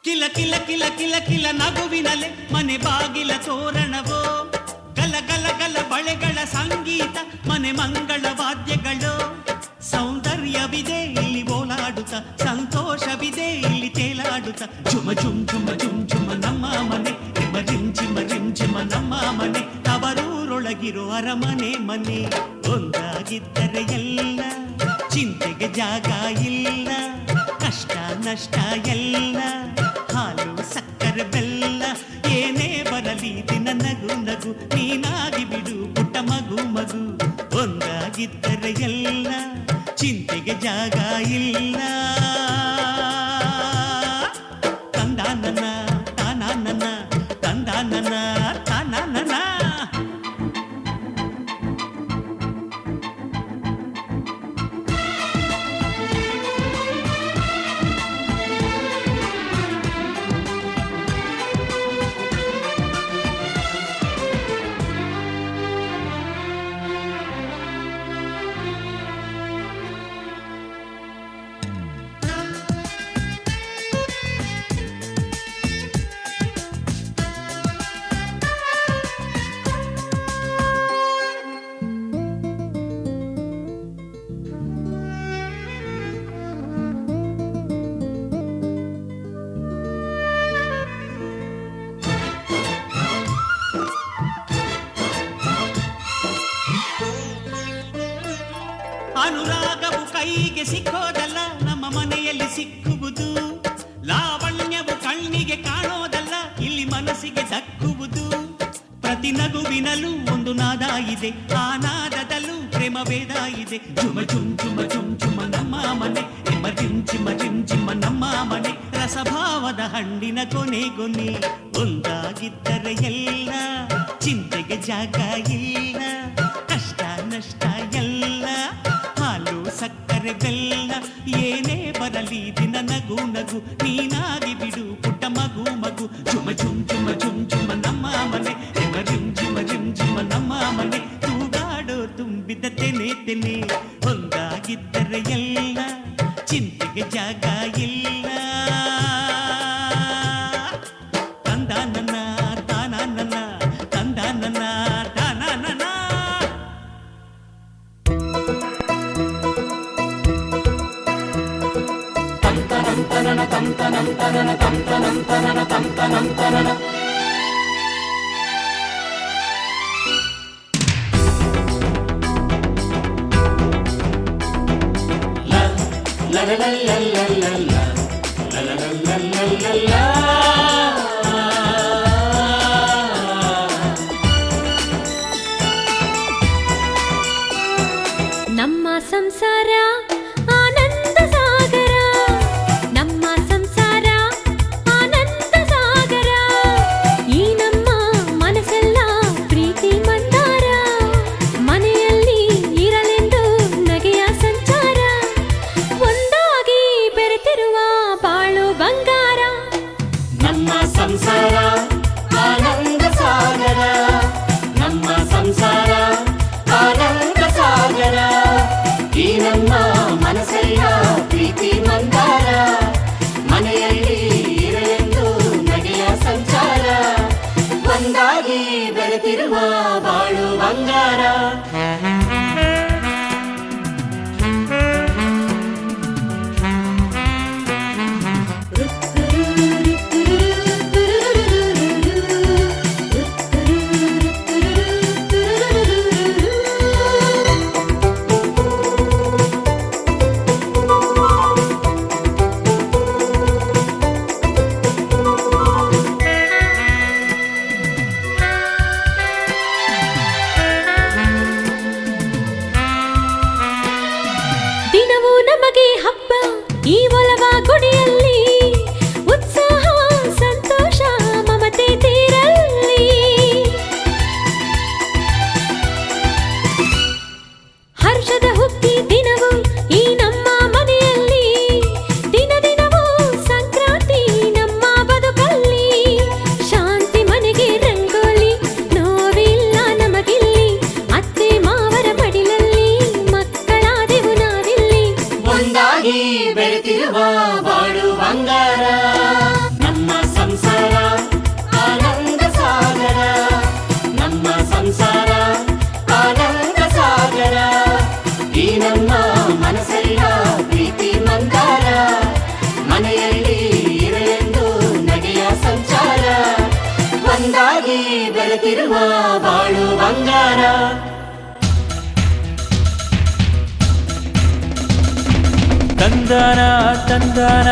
ಕಿಲ ಕಿಲ ಕಿಲ ಕಿಲ ಕಿಲ ನಗುವಿನಲೆ ಮನೆ ಬಾಗಿಲ ತೋರಣವೋ ಗಲ ಗಲ ಗಲ ಬಳೆಗಳ ಸಂಗೀತ ಮನೆ ಮಂಗಳ ವಾದ್ಯಗಳು ಸೌಂದರ್ಯವಿದೆ ಇಲ್ಲಿ ಓಲಾಡುತ್ತ ಸಂತೋಷವಿದೆ ಇಲ್ಲಿ ತೇಲಾಡುತ್ತ ಜುಮ ಜುಮ್ ಜುಮ ಜುಮ್ ಜುಮ ನಮ್ಮ ಮನೆ ರಿಮ ರಿಮ್ ಜಿಮ ರಿಮ್ ಜಿಮ ನಮ್ಮ ಮನೆ ತವರೂರೊಳಗಿರೋ ಅರಮನೆ ಮನೆ ಒಂದಾಗಿದ್ದರೆ ಎಲ್ಲ ಚಿಂತೆಗೆ ಜಾಗ ಇಲ್ಲ ಕಷ್ಟ ನಷ್ಟ ಎಲ್ಲ ಹಾಲು ಸಕ್ಕರೆ ಬೆಲ್ಲ ಏನೇ ಬರಲಿ ದಿನ ನಗು ನಗು ನೀನಾಗಿ ಬಿಡು ಪುಟ್ಟ ಮಗು ಮಗು ಒಂದಾಗಿದ್ದರೆ ಎಲ್ಲ ಚಿಂತೆಗೆ ಜಾಗ ಇಲ್ಲ ತಂದಾನನ ತಾನಾನನ ತಂದಾನನ ತಾನನ. ಅನುರಾಗವು ಕೈಗೆ ಸಿಕ್ಕೋದಲ್ಲ, ನಮ್ಮ ಮನೆಯಲ್ಲಿ ಸಿಕ್ಕುವುದು. ಲಾವಣ್ಯವು ಕಣ್ಣಿಗೆ ಕಾಣೋದಲ್ಲ, ಇಲ್ಲಿ ಮನಸ್ಸಿಗೆ ದಕ್ಕುವುದು. ಪ್ರತಿ ನಗುವಿನಲ್ಲೂ ಒಂದು ನಾದ ಇದೆ, ಆ ನಾದದಲ್ಲೂ ಪ್ರೇಮ ವೇದ ಇದೆ. ಝುಮ ಝುಮ್ ಝುಮ ಝುಮ್ ಝುಮ ನಮ್ಮ ಮನೆ, ಎಮ್ಮ ಜಿಮ್ ಚಿಮ ಜಿಮ್ ಚಿಮ್ಮ ನಮ್ಮ ಮನೆ. ರಸಭಾವದ ಹಣ್ಣಿನ ಕೊನೆ ಒಂದಾಗಿದ್ದರೆ ಎಲ್ಲ, ಚಿಂತೆಗೆ ಜಾಗ ಇಲ್ಲ. ಕಷ್ಟ ನಷ್ಟ ಎಲ್ಲ, ಹಾಲು ಸಕ್ಕರೆ ಬೆಲ್ಲ. ಏನೇ ಬರಲಿ ದಿನ ನಗು ನಗು, ನೀನಾಗಿ ಬಿಡು ಪುಟ್ಟ ಮಗು ಮಗು. ಝುಮ ಝುಮ್ ಝುಮ ಝುಮ್ ಝುಮ ನಮ್ಮ ಮನೆ, ಎಮ ಜಿಮ್ ಜಿಮ ಜಿಮ್ ಜಿಮ ನಮ್ಮ ಮನೆ. ತೂಗಾಡೋ ತುಂಬಿದ ತೆನೆ ಒಂದಾಗಿದ್ದರೆ ಎಲ್ಲ, ಚಿಂತೆಗೆ ಜಾಗ ಇಲ್ಲ. ತಂದಾನನ ತಾನನ ತಂದಾನನ ತಾನನ. ನಮ್ಮ ಸಂಸಾರ ಆನಂದ ಸಾಗರ, ನಮ್ಮ ಸಂಸಾರ ಆನಂದ ಸಾಗರ. ಈ ನಮ್ಮ ಮನಸ್ಸೆಲ್ಲ ಪ್ರೀತಿ ಮಂದಾರ, ಮನೆಯಲ್ಲಿ ಇರಲೆಂದು ನಗೆಯ ಸಂಚಾರ. ಒಂದಾಗಿ ಬೆರೆತಿರುವ ಬಾಳು ಬಂಗಾರ. ನಮ್ಮ ಸಂಸಾರ ಆನಂದ ಸಾಗರ, ನಮ್ಮ ಸಂಸಾರ ಆನಂದ ಸಾಗರ. ಈ ನಮ್ಮ ಮನಸ್ಸೆಲ್ಲ ಪ್ರೀತಿ ಮಂದಾರ, ಮನೆಯಲ್ಲಿ ಇರಲೆಂದು ನಗೆಯ ಸಂಚಾರ. ಒಂದಾಗಿ ಬೆರೆತಿರುವ ಬಾಳು ಬಂಗಾರ. ದಿನವೂ ನಮಗೆ ಹಬ್ಬ, ಈ ಒಲವ ಗುಡಿಯಲ್ಲಿ ಉತ್ಸಾಹ ಸಂತೋಷ ಮಮತೆ ತೀರಲಿ. ಹರ್ಷದ ಹುಕ್ಕಿ ದಿನವೂ ಈ ನಮ್ಮ ಮನೆಯಲ್ಲಿ, ದಿನ ದಿನವೂ ಸಂಕ್ರಾಂತಿ ನಮ್ಮ ಬದುಕಲ್ಲಿ. ಶಾಂತಿ ಮನೆಗೆ ರಂಗೋಲಿ, ನೋವಿಲ್ಲ ನಮಗಿಲ್ಲಿ. ಅತ್ತೆ ಮಾವರ ಮಡಿಲಲ್ಲಿ ಮಕ್ಕಳಾದೆವು ನಾವಿಲ್ಲಿ. ಒಂದಾಗಿ ಬೆರೆತಿರುವ ಬಾಳು ಬಂಗಾರ. ನಮ್ಮ ಸಂಸಾರ ಆನಂದ ಸಾಗರ, ನಮ್ಮ ಸಂಸಾರ ಆನಂದ ಸಾಗರ. ಈ ನಮ್ಮ ಮನಸ್ಸೆಲ್ಲ ಪ್ರೀತಿ ಮಂದಾರ, ಮನೆಯಲ್ಲಿ ಇರಲೆಂದು ನಗೆಯ ಸಂಚಾರ. ಒಂದಾಗಿ ಬೆರೆತಿರುವ ಬಾಳು ಬಂಗಾರ. ತಂದಾನ ತಂದಾನ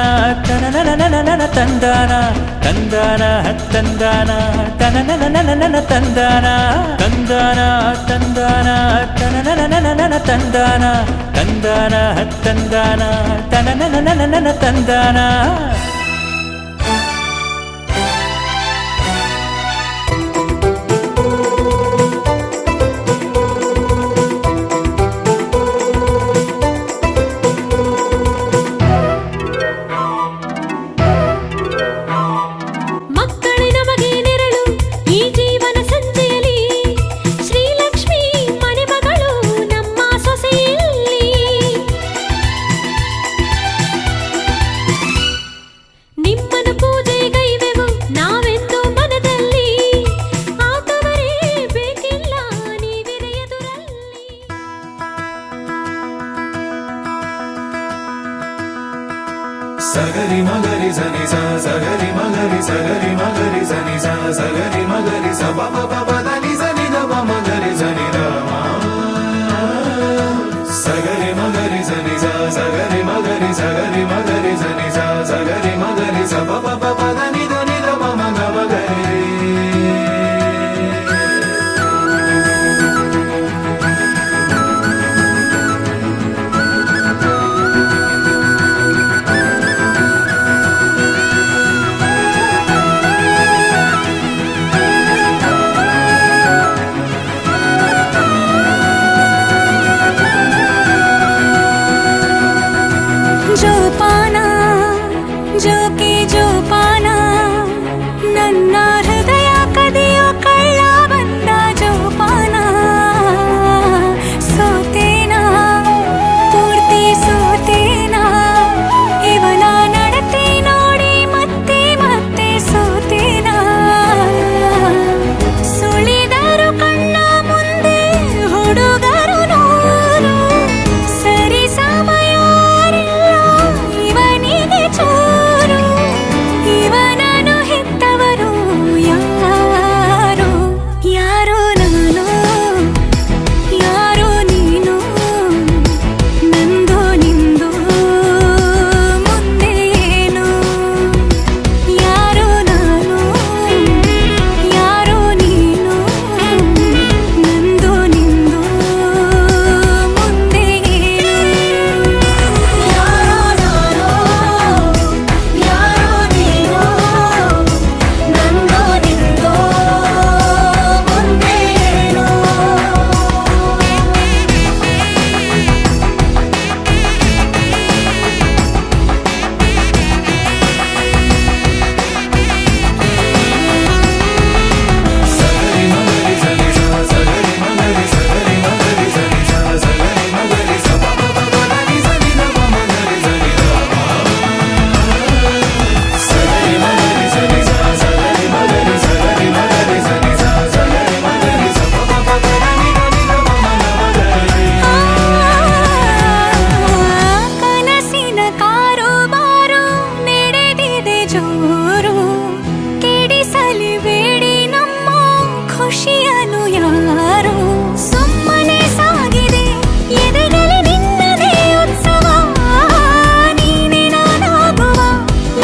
ತನನನನನನ ತಂದಾನ ತಂದಾನ ತಂದಾನ ತನನನನನನ ತಂದಾನ ತಂದಾನ ತಂದಾನ ತನನನನನನ ತಂದಾನ ತಂದಾನ ತಂದಾನ ತನನನನನನ ತಂದಾನ. zani sa sagari magari zani sa sagari magari sa ba ba ba ba da ni zani da ba magari zani da ma sagari magari zani sa sagari magari zani sa sagari magari sa ba ba ba ba da ni da ba magari. ಜೋಪಾನ ನನ್ನ ಹೃದಯ ಕದಿಯೋ ಕಳ್ಳ ಬಂದ ಜೋಪಾನ ಸೋತೇನಾ ಪೂರ್ತಿ ಸೋತೇನಾ ಇವನ ನಡತೆ ನೋಡಿ ಮತ್ತೆ ಮತ್ತೆ ಸೋತೇನಾ ಸುಳಿದರು ಕಣ್ಣ ಮುಂದೆ ಹುಡುಗರು ನೂರು ಸರಿ ಸಮಯ ಇವನಿಗೆ ಚೂರು ಇವನನ್ನು ಹೆತ್ತವರು ಯಾರು ಯಾರೋ ನಾನು ಯಾರೋ ನೀನು ನಂದು ನಿಂದು ಮುಂದೆ ಏನು ಯಾರೋ ನಾನು ಯಾರೋ ನೀನು ನಂದು ನಿಂದು ಮುಂದೆ ಏನು ಯಾರೋ ನಾನು ಯಾರೋ ನೀನು ನಂದು ನಿಂದು ಮುಂದೆ ಏನು ಕನಸಿನ ಕಾರುಬಾರು ನಡೆದಿದೆ ಜೋರು ಕೆಡಿಸಲಿ ಬೇಡಿ ನಮ್ಮ ಖುಷಿಯನು ಯಾರು ಸುಮ್ಮನೆ ಸಾಗಿದೆ ಎದೆಗಲಿ ನಿನ್ನದೇ ಉತ್ಸವ ನೀನೆ ನಾನಾಗುವ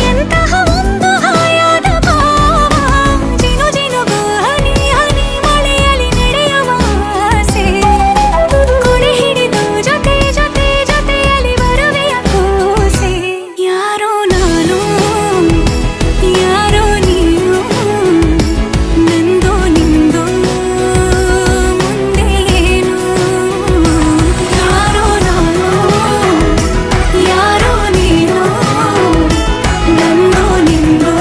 ಎಂತಹ ಒಂದು ಹಾಯಾದ ಭಾವ ಜಿನು ಜಿನುಗು ಹನಿ ಹನಿ ಮಳೆಯಲಿ ನಡೆಯುವ ಆಸೆ ಕೊಡೆ ಹಿಡಿದು ಜೊತೆ ಜೊತೆ ಜೊತೆಯಲ್ಲಿ ಬರುವೆಯ ಕೂಸೆ ಯಾರೋ ನಾನು ಯಾರೋ ನೀನು ನಂದು ನಿಂದು ಮುಂದೆ ಏನು ಯಾರೋ ನಾನು ಯಾರೋ ನೀನು ನಂದು ನಿಂದು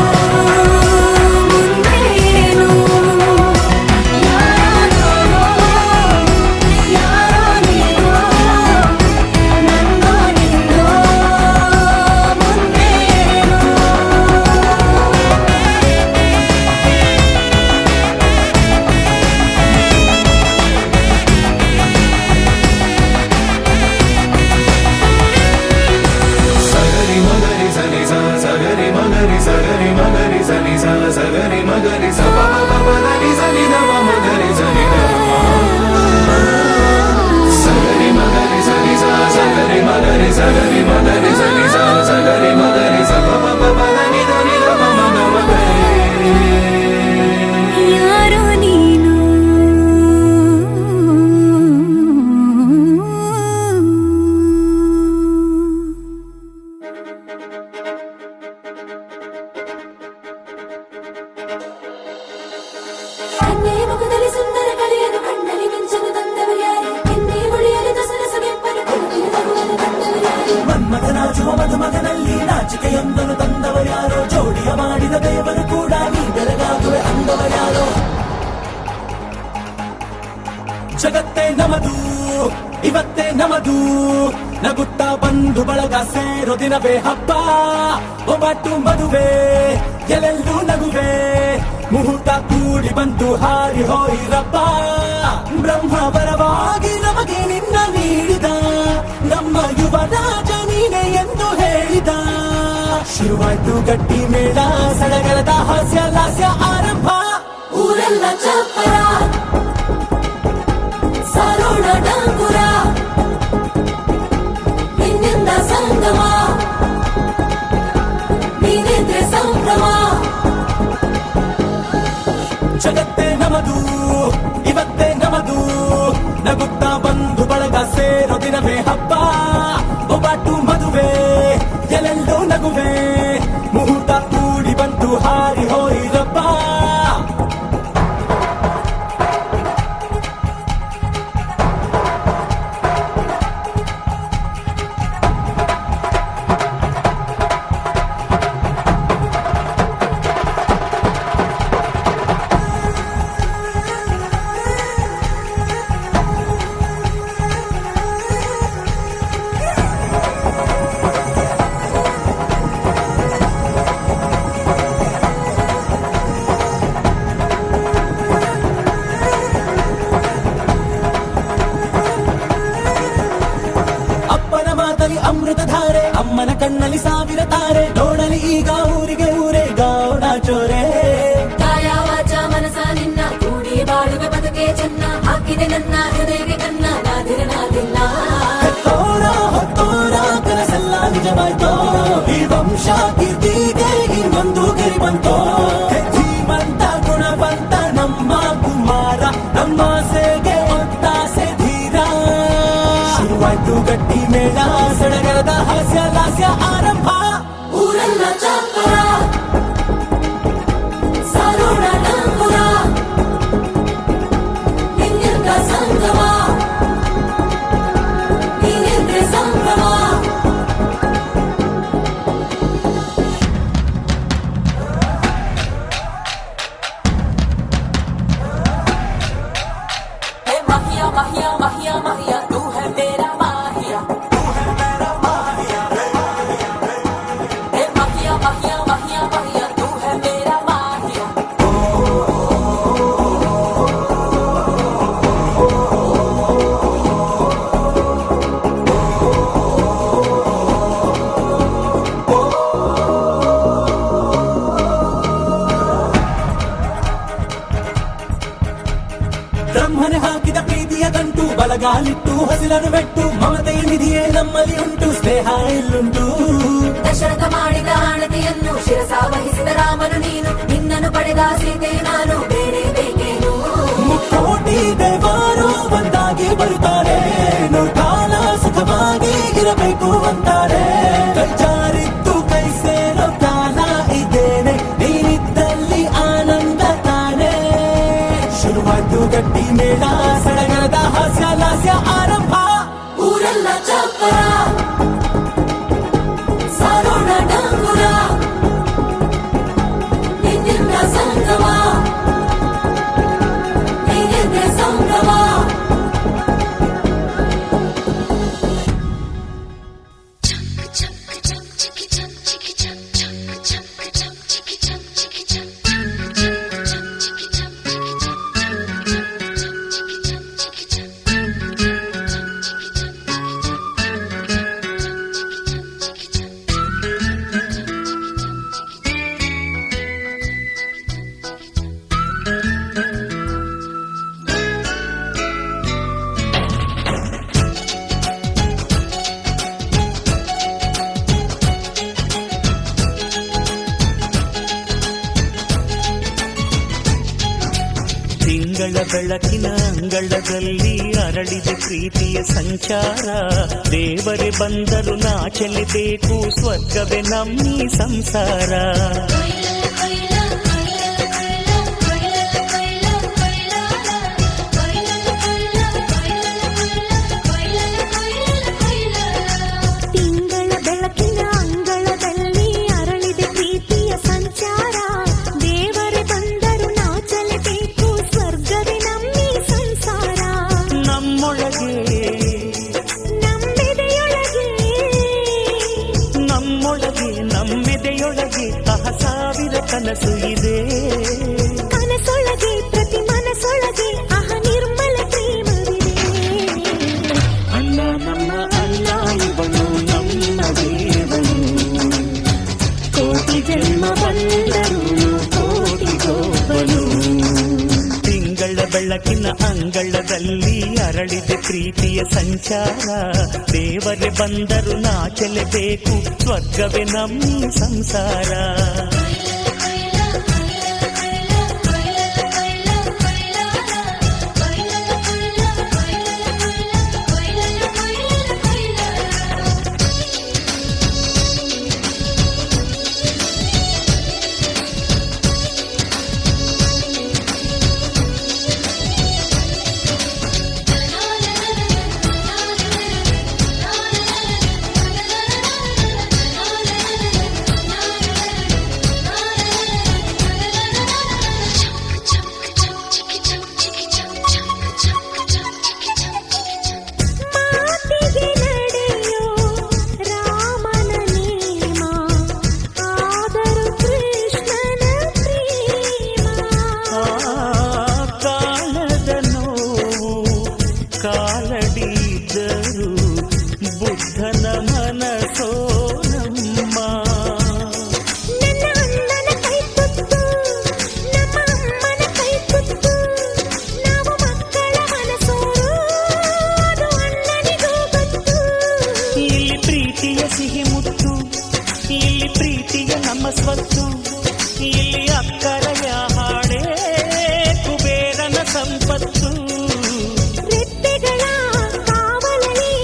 ಮುಂದೆ ಏನು ಯಾರೋ ನಾನು ಯಾರೋ ನೀನು ನಂದು ನಿಂದು ಮುಂದೆ ಏನು Sagari magari zani sa sagari magari zani sa sagari magari sa ba ba ba ba da ni zani da ba magari zani da sagari magari zani sa sagari magari zani sa sagari magari sa ba ba ba ba da ni da ba magari. ಯಾರೋ ನೀನು ಕನ್ನೆ ಮುಖದಲ್ಲಿ ಸುಂದರ ಕಲೆಯನ್ನು ಕಣ್ಣಲ್ಲಿ ಮಿಂಚನು ತಂದವರು ಯಾರು ಎನ್ನೆ ಮುಡಿಯಲು ದಸರ ಸೊಗೆಪ್ಪನು ಕುಳಿತಿರು ನಗುವನ್ನು ತಂದವರು ಯಾರು ಮನ್ಮಥನಾಚುವ ಮಧುಮಗನಲ್ಲಿ ನಾಚಿಕೆಯೊಂದನ್ನು ತಂದವರ್ಯಾರೋ ಜೋಡಿಯ ಮಾಡಿದ ದೇವರು ಕೂಡ ನೀ ಬೆಳಗಾಗುವೆ ಅಂದವರ್ಯಾರೋ ಜಗತ್ತೇ ನಮದು ಇವತ್ತೇ ನಮದು ನಗುತ್ತಾ ಬಂಧು ಬಳಗ ಸೇರೋ ದಿನವೇ ಹಬ್ಬ ಒಬ್ಬಟ್ಟು ಮದುವೆ ಎಲ್ಲೆಲ್ಲೂ ನಗುವೆ ಮುಹೂರ್ತ ಕೂಡಿ ಬಂತು ಹಾರಿ ಹೋಯಿರಪ್ಪ ಬ್ರಹ್ಮ ವರವಾಗಿ ನಮಗೆ ನಿನ್ನ ನೀಡಿದ ನಮ್ಮ ಯುವ ರಾಜ ನೀನೆ ಎಂದು ಹೇಳಿದ ಶುರುವಾಯ್ತು ಗಟ್ಟಿ ಮೇಳ ಸಡಗರದ ಹಾಸ್ಯ ಲಾಸ್ಯ ಆರಂಭ ಊರೆಲ್ಲ ಚಪ್ಪರ ಸಾರೋಣ ಡಂಗುರ ನಿನ್ನಿಂದ ಸಂಗಮ ನೀನಿದ್ರೆ ಸಂಭ್ರಮ ಜಗತ್ತೇ ನಮದು ಇವತ್ತೇ ನಮದು ನಗುತ್ತಾ ಬಂಧು ಬಳಗ ಸೇರೋ ದಿನವೇ ಹಬ್ಬ ಒಬ್ಬಟ್ಟು ಮದುವೆ ಎಲ್ಲೆಲ್ಲೋ ನಗುವೆ ಮುಹೂರ್ತ ಕೂಡಿ ಬಂತು ಹಾರಿ ಹೋಯಿರಬ್ಬ ಅಪ್ಪನ ಮಾತಲಿ ಅಮೃತ ಧಾರೆ ಅಮ್ಮನ ಕಣ್ಣಲ್ಲಿ ಸಾವಿರ ತಾರೆ ನೋಡಲಿ ಈಗ ಊರಿಗೆ ಊರೇ ಗೌಡ ಚೋರೆ ಕಾಯ ವಾಚ ಮನಸ ನಿನ್ನ ಕೂಡಿ ಬಾಳುವೆ ಬದುಕೆ ಚೆನ್ನ ಹಾಕಿದೆ ನನ್ನ ಹೃದಯಕ್ಕೆ ಕನ್ನ ನಾದಿರನಾದಿಲ್ಲ ಹೆತ್ತೋರ ಹೊತ್ತೋರ ಕನಸೆಲ್ಲ ನಿಜವಾಯ್ತೋ ಈ ವಂಶ ಕೀರ್ತಿಗೆ ಇನ್ನೊಂದು ಗರಿ ಬಂತೋ ಧೀಮಂತ ಗುಣವಂತ ನಮ್ಮ ಕುಮಾರ ನಮ್ಮ ಸೇಗೆ ಒತ್ತಾಸೆ ಧೀರ ಶುರುವಾಯ್ತು ಗಟ್ಟಿ ಮೇಳ ಸಡಗರದ ಹಾಸ್ಯ ಲಾಸ್ಯ ಆರಂಭ ಊರೆಲ್ಲ ಚಪ್ಪರ ಸಾರೋಣ ಡಂಗುರ ನಿನ್ನಿಂದ ಸಂಗಮ ನೀನಿದ್ರೆ ಸಂಭ್ರಮ हे माहिया माहिया माहिया माहिया तू है मेरा माहिया हे माहिया माहिया माहिया माहिया तू है मेरा माहिया ಬ್ರಹ್ಮನೆ ಹಾಕಿದ ಪ್ರೀತಿಯ ಗಂಟು ಬಲಗಾಲಿಟ್ಟು ಹಸಿರನ್ನು ಬೆಟ್ಟು ಮಮತೆಯ ನಿಧಿಯೇ ನಮ್ಮಲ್ಲಿ ಉಂಟು ಸ್ನೇಹ ಇಲ್ಲುಂಟು ದಶರಥ ಮಾಡಿದ ಆಣತಿಯನ್ನು ಶಿರಸ ವಹಿಸಿದ ರಾಮನು ನೀನು ನಿನ್ನನ್ನು ಪಡೆದ ಸೀತೆ ನಾನು ಬೇರೆ ಬೇಕೇನು ಮುಕ್ಕೋಟಿ ದೇವರು ಒಂದಾಗಿ ಬರುತ್ತಾರೆ ಕಾಲ ಸುಖವಾಗಿ ಇರಬೇಕು ಅಂತಾರೆ ಕೈ ಜಾರಿದ್ದು ಕೈ ಸೇರೋ ಕಾಲ ಇದೇನೆ ನೀನಿದ್ದಲ್ಲಿ ಆನಂದ ತಾನೆ ಶುರುವಾಯ್ತು ಗಟ್ಟಿ ಮೇಳ ಸಡಗರದ ಹಾಸ್ಯ ಲಾಸ್ಯ ಆರಂಭ ಊರೆಲ್ಲ ಚಪ್ಪರ ಸಾರೋಣ ಡಂಗುರ ನಿನ್ನಿಂದ ಸಂಗಮ ನೀನಿದ್ರೆ ಸಂಭ್ರಮ ತಿಂಗಳ ಬೆಳಕಿನ ಅಂಗಳದಲ್ಲಿ ಅರಳಿದ ಪ್ರೀತಿಯ ಸಂಚಾರ ದೇವರೇ ಬಂದರು ನಾಚಲೇಬೇಕು ಸ್ವರ್ಗವೇ ನಮ್ಮಿ ಸಂಸಾರ ತಿಂಗಳ ಬೆಳಕಿನ ಅಂಗಳದಲ್ಲಿ ಅರಳಿದ ಪ್ರೀತಿಯ ಸಂಚಾರ ದೇವರೇ ಬಂದರು ನಾಚಲೇಬೇಕು ಸ್ವರ್ಗವೇ ನಮ್ಮಿ ಸಂಸಾರ ನಮ್ಮೊಳಗೆ ನಮ್ಮೆದೆಯೊಳಗೆ ಸಾವಿರ ಕನಸು ಇದೆ ಕನಸೊಳಗೆ ಪ್ರತಿ ಮನಸೊಳಗೆ ಅಹ ನಿರ್ಮಲ ಪ್ರೇಮವಿದೆ ಅಣ್ಣ ನಮ್ಮ ಅಣ್ಣ ಇವನು ನಮ್ಮ ದೇವನು ಬೆಳಕಿನ ಅಂಗಳದಲ್ಲಿ ಅರಳಿದೆ ಪ್ರೀತಿಯ ಸಂಚಾರ ದೇವರೇ ಬಂದರು ನಾಚಲೇಬೇಕು ಸ್ವರ್ಗವೇ ನಮ್ಮ ಸಂಸಾರ ಮಾತಿಗೆ ನಡೆಯೋ ರಾಮನ ನೇಮ ಆದರೂ ಕೃಷ್ಣನ ಪ್ರೇಮ ಕಾಲದ ನೋವು ಕಾಲಡಿದ್ದರು ಬುದ್ಧನ ಮನಸೋ ನಮ್ಮ ನನ್ನ ಅಣ್ಣನ ಕೈ ತುತ್ತು ನಮ್ಮ ಅಮ್ಮನ ಕೈ ತುತ್ತು ನಾವು ಮಕ್ಕಳ ಮನಸೋರು ಅದು ಅಣ್ಣನಿಗೂ ಗೊತ್ತು ಇಲ್ಲಿ ಪ್ರೀತಿಯ ಸಿಹಿ ಮುತ್ತು ಇಲ್ಲಿ ಪ್ರೀತಿಯ ನಮ್ಮ ಸ್ವತ್ತು ಇಲ್ಲಿ ಅಕ್ಕರೆಯ ಹಾಡೇ ಕುಬೇರನ ಸಂಪತ್ತು ರೆಪ್ಪೆಗಳ ಕಾವಲಲ್ಲಿ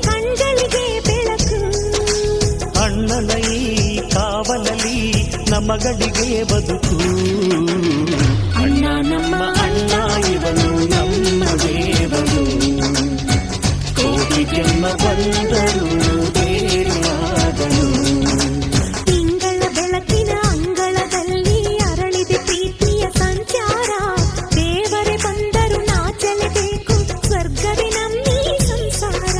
ಕಣ್ಗಳಿಗೆ ಬೆಳಕು ಅಣ್ಣನ ಈ ಕಾವಲಲ್ಲಿ ನಮಗಳಿಗೆ ಬದುಕು ಅಣ್ಣ ನಮ್ಮ ಅಣ್ಣ ಇವನು ನಮ್ಮ ದೇವರು ಕೋಟಿ ಜನ್ಮ ಬಂದರು ಬೇರೆಯಾದನು ತಿಂಗಳ ಬೆಳಕಿನ ಅಂಗಳದಲ್ಲಿ ಅರಳಿದೆ ಪ್ರೀತಿಯ ಸಂಚಾರ ದೇವರೇ ಬಂದರು ನಾಚಲೇಬೇಕು ಸ್ವರ್ಗವೇ ನಮ್ಮೀ ಸಂಸಾರ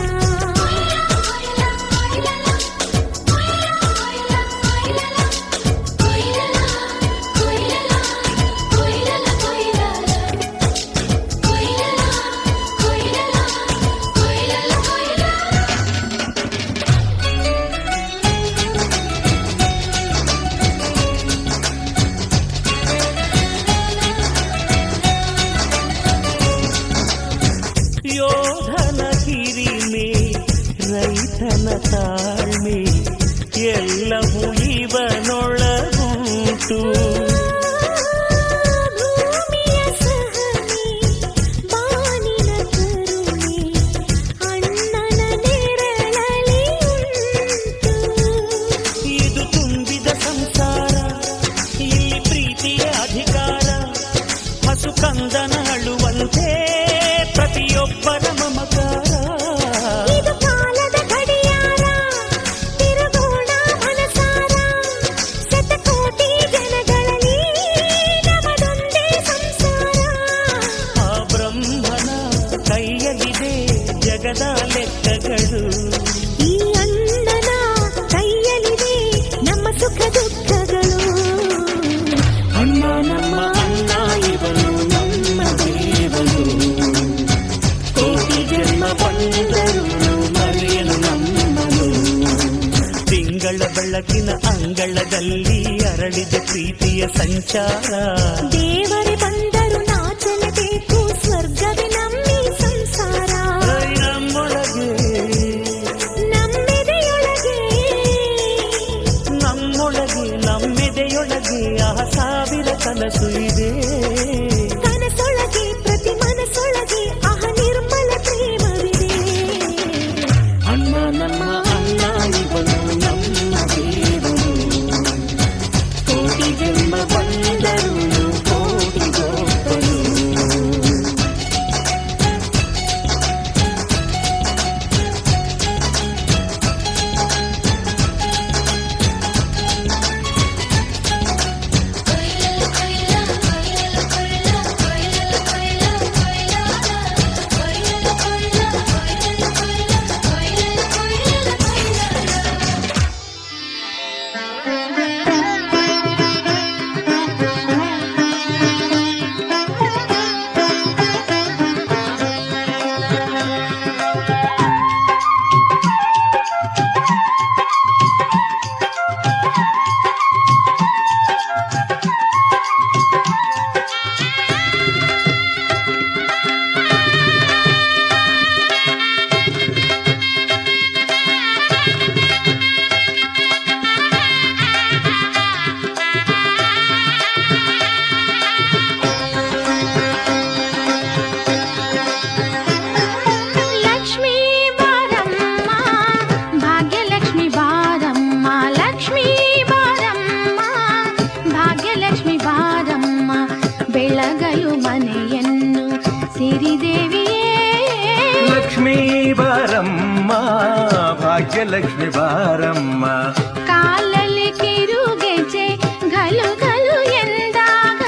ಯೋಧನ ಹಿರಿಮೆ ರೈತನ ತಾಳ್ಮೆ ಎಲ್ಲವೂ ಇವನೊಳಗುಂಟು ಭೂಮಿಯ ಸಹನೆ ಬಾನಿನ ಕರುಣೆ ಅಣ್ಣನ ನೆರಳಲ್ಲಿ ಉಂಟು ಇದು ತುಂಬಿದ ಸಂಸಾರ ಇಲ್ಲಿ ಪ್ರೀತಿಯ ಅಧಿಕಾರ ಹಸು ಕಂದನ ಅಳುವಂತೆ ಪ್ರತಿಯೊಬ್ಬರ ಮಮಕಾರ ಇದು ಕಾಲದ ಗಡಿಯಾರ ತಿರುಗೋಣ ಮನಸಾರ ಶತಕೋಟಿ ಜನಗಳಲ್ಲಿ ನಮದೊಂದೇ ಸಂಸಾರ ಆ ಬ್ರಹ್ಮನ ಕೈಯಲ್ಲಿದೆ ಜಗದ ಲೆಕ್ಕಗಳು ಈ ಅಣ್ಣನ ಕೈಯಲ್ಲಿದೆ ನಮ್ಮ ಸುಖ ದುಃಖಗಳು ಅಣ್ಣ ನಮ್ಮ ಅಣ್ಣ ಇವನು ನಮ್ಮ ದೇವನು ಕೋಟಿ ಜನ್ಮ ಬಂದರು ಮರೆಯಲು ನಮ್ಮನು ತಿಂಗಳ ಬೆಳಕಿನ ಅಂಗಳದಲ್ಲಿ ಅರಳಿದ ಪ್ರೀತಿಯ ಸಂಚಾರ ದೇವರೇ ಬಂದರು ನಾಚಲೇಬೇಕು ಸ್ವರ್ಗವೇ ನಮ್ಮೀ ಸಂಸಾರ ನಮ್ಮೊಳಗೆ ನಮ್ಮೆದೆಯೊಳಗೆ ನಮ್ಮೊಳಗೆ ನಮ್ಮೆದೆಯೊಳಗೆ ಆ ಸಾವಿರ ಕನಸು ಇದೆ ಕನಸೊಳಗೆ ಪ್ರತಿ ಮನಸ್ಸೊಳಗೆ ಆಹ ನಿರ್ಮಲ ಪ್ರೇಮವಿದೆ ಅಣ್ಣ ನಮ್ಮ ಅಣ್ಣ ಇವನು ನಮ್ಮ ದೇವನು ಕೋಟಿ ಜನ್ಮ ಬಂದರು ಮನೆಯನ್ನು ಸಿರಿದೇವಿಯೇ ಲಕ್ಷ್ಮೀ ಬಾರಮ್ಮ ಭಾಗ್ಯಲಕ್ಷ್ಮಿ ಬಾರಮ್ಮ ಕಾಲಲ್ಲಿ ಕಿರುಗೆಜೆ ಘಲು ಘಲು ಎಂದಾಗ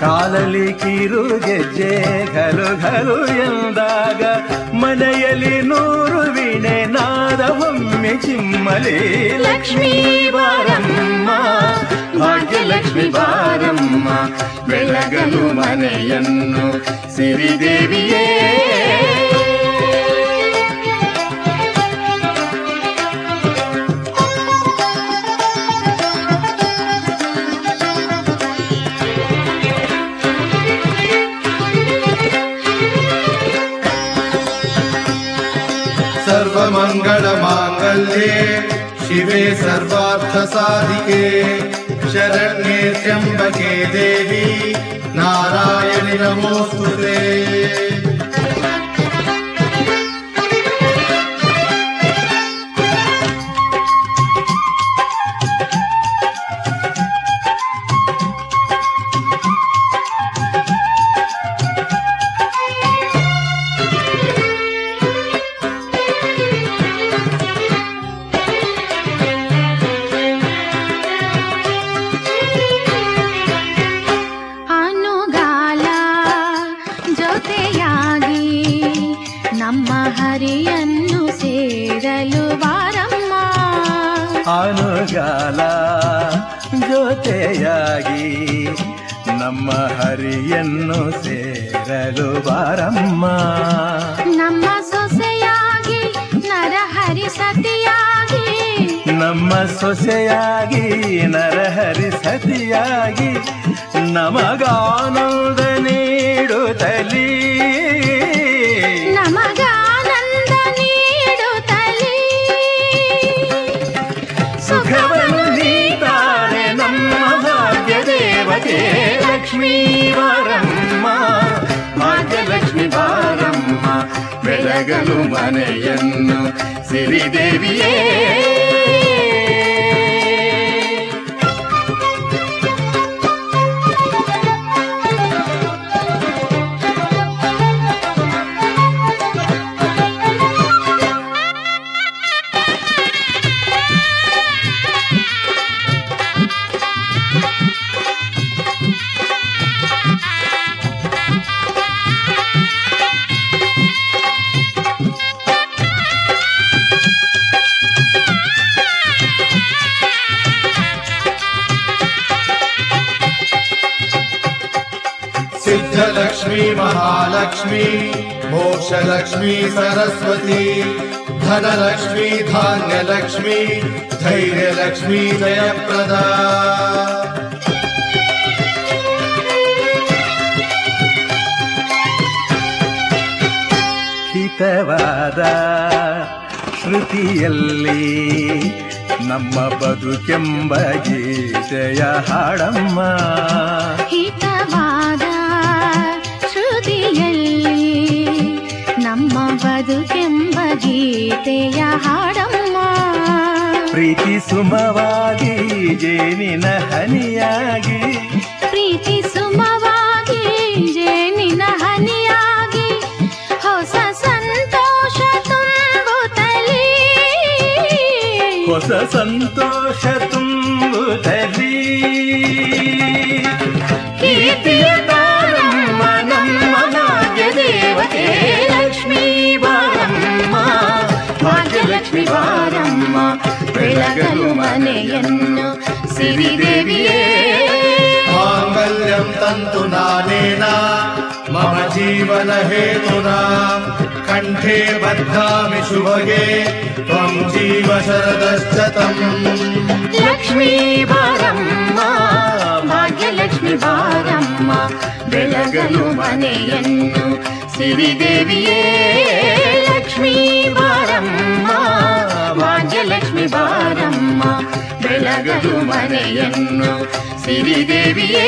ಕಾಲಲ್ಲಿ ಕಿರು ಗೆಜ್ಜೆ ಘಲು ಘಲು ಎಂದಾಗ ಮನೆಯಲ್ಲಿ 100 ವೀಣೆ ನಾದವೊಮ್ಮೆ ಚಿಮ್ಮಲಿ ಲಕ್ಷ್ಮೀ ಬಾರಮ್ಮ ಭಾಗ್ಯಲಕ್ಷ್ಮಿ ಬಾರಮ್ಮ ಬೆಳಗಲು ಮನೆಯನ್ನು ಸಿರಿದೇವಿಯೇ सर्वमङ्गलमाङ्गल्ये शिवे सर्वार्थसाधिके शरण्ये त्र्यम्बके देवी नारायणि नमोऽस्तुते ಅನುಗಾಲ ಜೊತೆಯಾಗಿ ನಮ್ಮ ಹರಿಯನ್ನು ಸೇರಲು ಬಾರಮ್ಮ ಅನುಗಾಲ ಜೊತೆಯಾಗಿ ನಮ್ಮ ಹರಿಯನ್ನು ಸೇರಲು ಬಾರಮ್ಮ ನಮ್ಮ ಸೊಸೆಯಾಗಿ ನರಹರಿ ಸತಿಯಾಗಿ ನಮ್ಮ ಸೊಸೆಯಾಗಿ ನರಹರಿ ಸತಿಯಾಗಿ ನಮಗಾನಂದ ನೀಡುತ್ತಲೀ ನಮಗಾನಂದ ನೀಡುತ್ತಲೇ ಸುಖವನ್ನು ನೀತಾರೆ ನಮ್ಮ ಭಾಗ್ಯ ದೇವತೆ ಲಕ್ಷ್ಮೀ ಬಾರಮ್ಮ ಭಾಗ್ಯಲಕ್ಷ್ಮಿ ಬಾರಮ್ಮ ಬೆಳಗಲು ಮನೆಯನ್ನು ಸಿರಿದೇವಿಯೇ सिद्धलक्ष्मी महालक्ष्मी मोक्षलक्ष्मी सरस्वती धनलक्ष्मी धान्यलक्ष्मी धैर्यलक्ष्मी जयप्रदा ಹಿತವಾದ ಶ್ರುತಿಯಲ್ಲಿ ನಮ್ಮ ಬದುಕೆಂಬ ಗೀತೆಯ ಹಾಡಮ್ಮ ಹಿತವಾದ ಶ್ರುತಿಯಲ್ಲಿ ನಮ್ಮ ಬದುಕೆಂಬ ಗೀತೆಯ ಹಾಡಮ್ಮ ಪ್ರೀತಿ ಸುಮವಾಗಿ ಜೇನಿನ ಹನಿಯಾಗಿ ಪ್ರೀತಿ ಸುಮವಾಗಿ ಜೇನಿನ ಹನಿಯಾಗಿ ಹೊಸ ಸಂತೋಷ ತುಂಬುತ್ತಲೇ ಹೊಸ ಸಂತೋಷ ತುಂಬುತ್ತಲೀ ಕೀರ್ತಿಯ ತಾರಮ್ಮ ನಮ್ಮ ಭಾಗ್ಯ ದೇವತೆ ಲಕ್ಷ್ಮೀ ಬಾರಮ್ಮ ಭಾಗ್ಯಲಕ್ಷ್ಮಿ ಬಾರಮ್ಮ ಬೆಳಗಲು ಮನೆಯನ್ನು ಸಿರಿದೇವಿಯೇ माङ्गल्यं तन्तु नानेन मम जीवन हेतुना कण्ठे बध्नामि शुभगे त्वं जीव शरदश्शतम् ಲಕ್ಷ್ಮೀ ಬಾರಮ್ಮ ಭಾಗ್ಯಲಕ್ಷ್ಮಿ ಬಾರಮ್ಮ ಬೆಳಗಲು ಮನೆಯನ್ನು ಸಿರಿದೇವಿಯೇ ಲಕ್ಷ್ಮೀ ಬಾರಮ್ಮ ಭಾಗ್ಯಲಕ್ಷ್ಮಿ ಬಾರಮ್ಮ ಬೆಳಗಲು ಮನೆಯನ್ನು ಸಿರಿದೇವಿಯೇ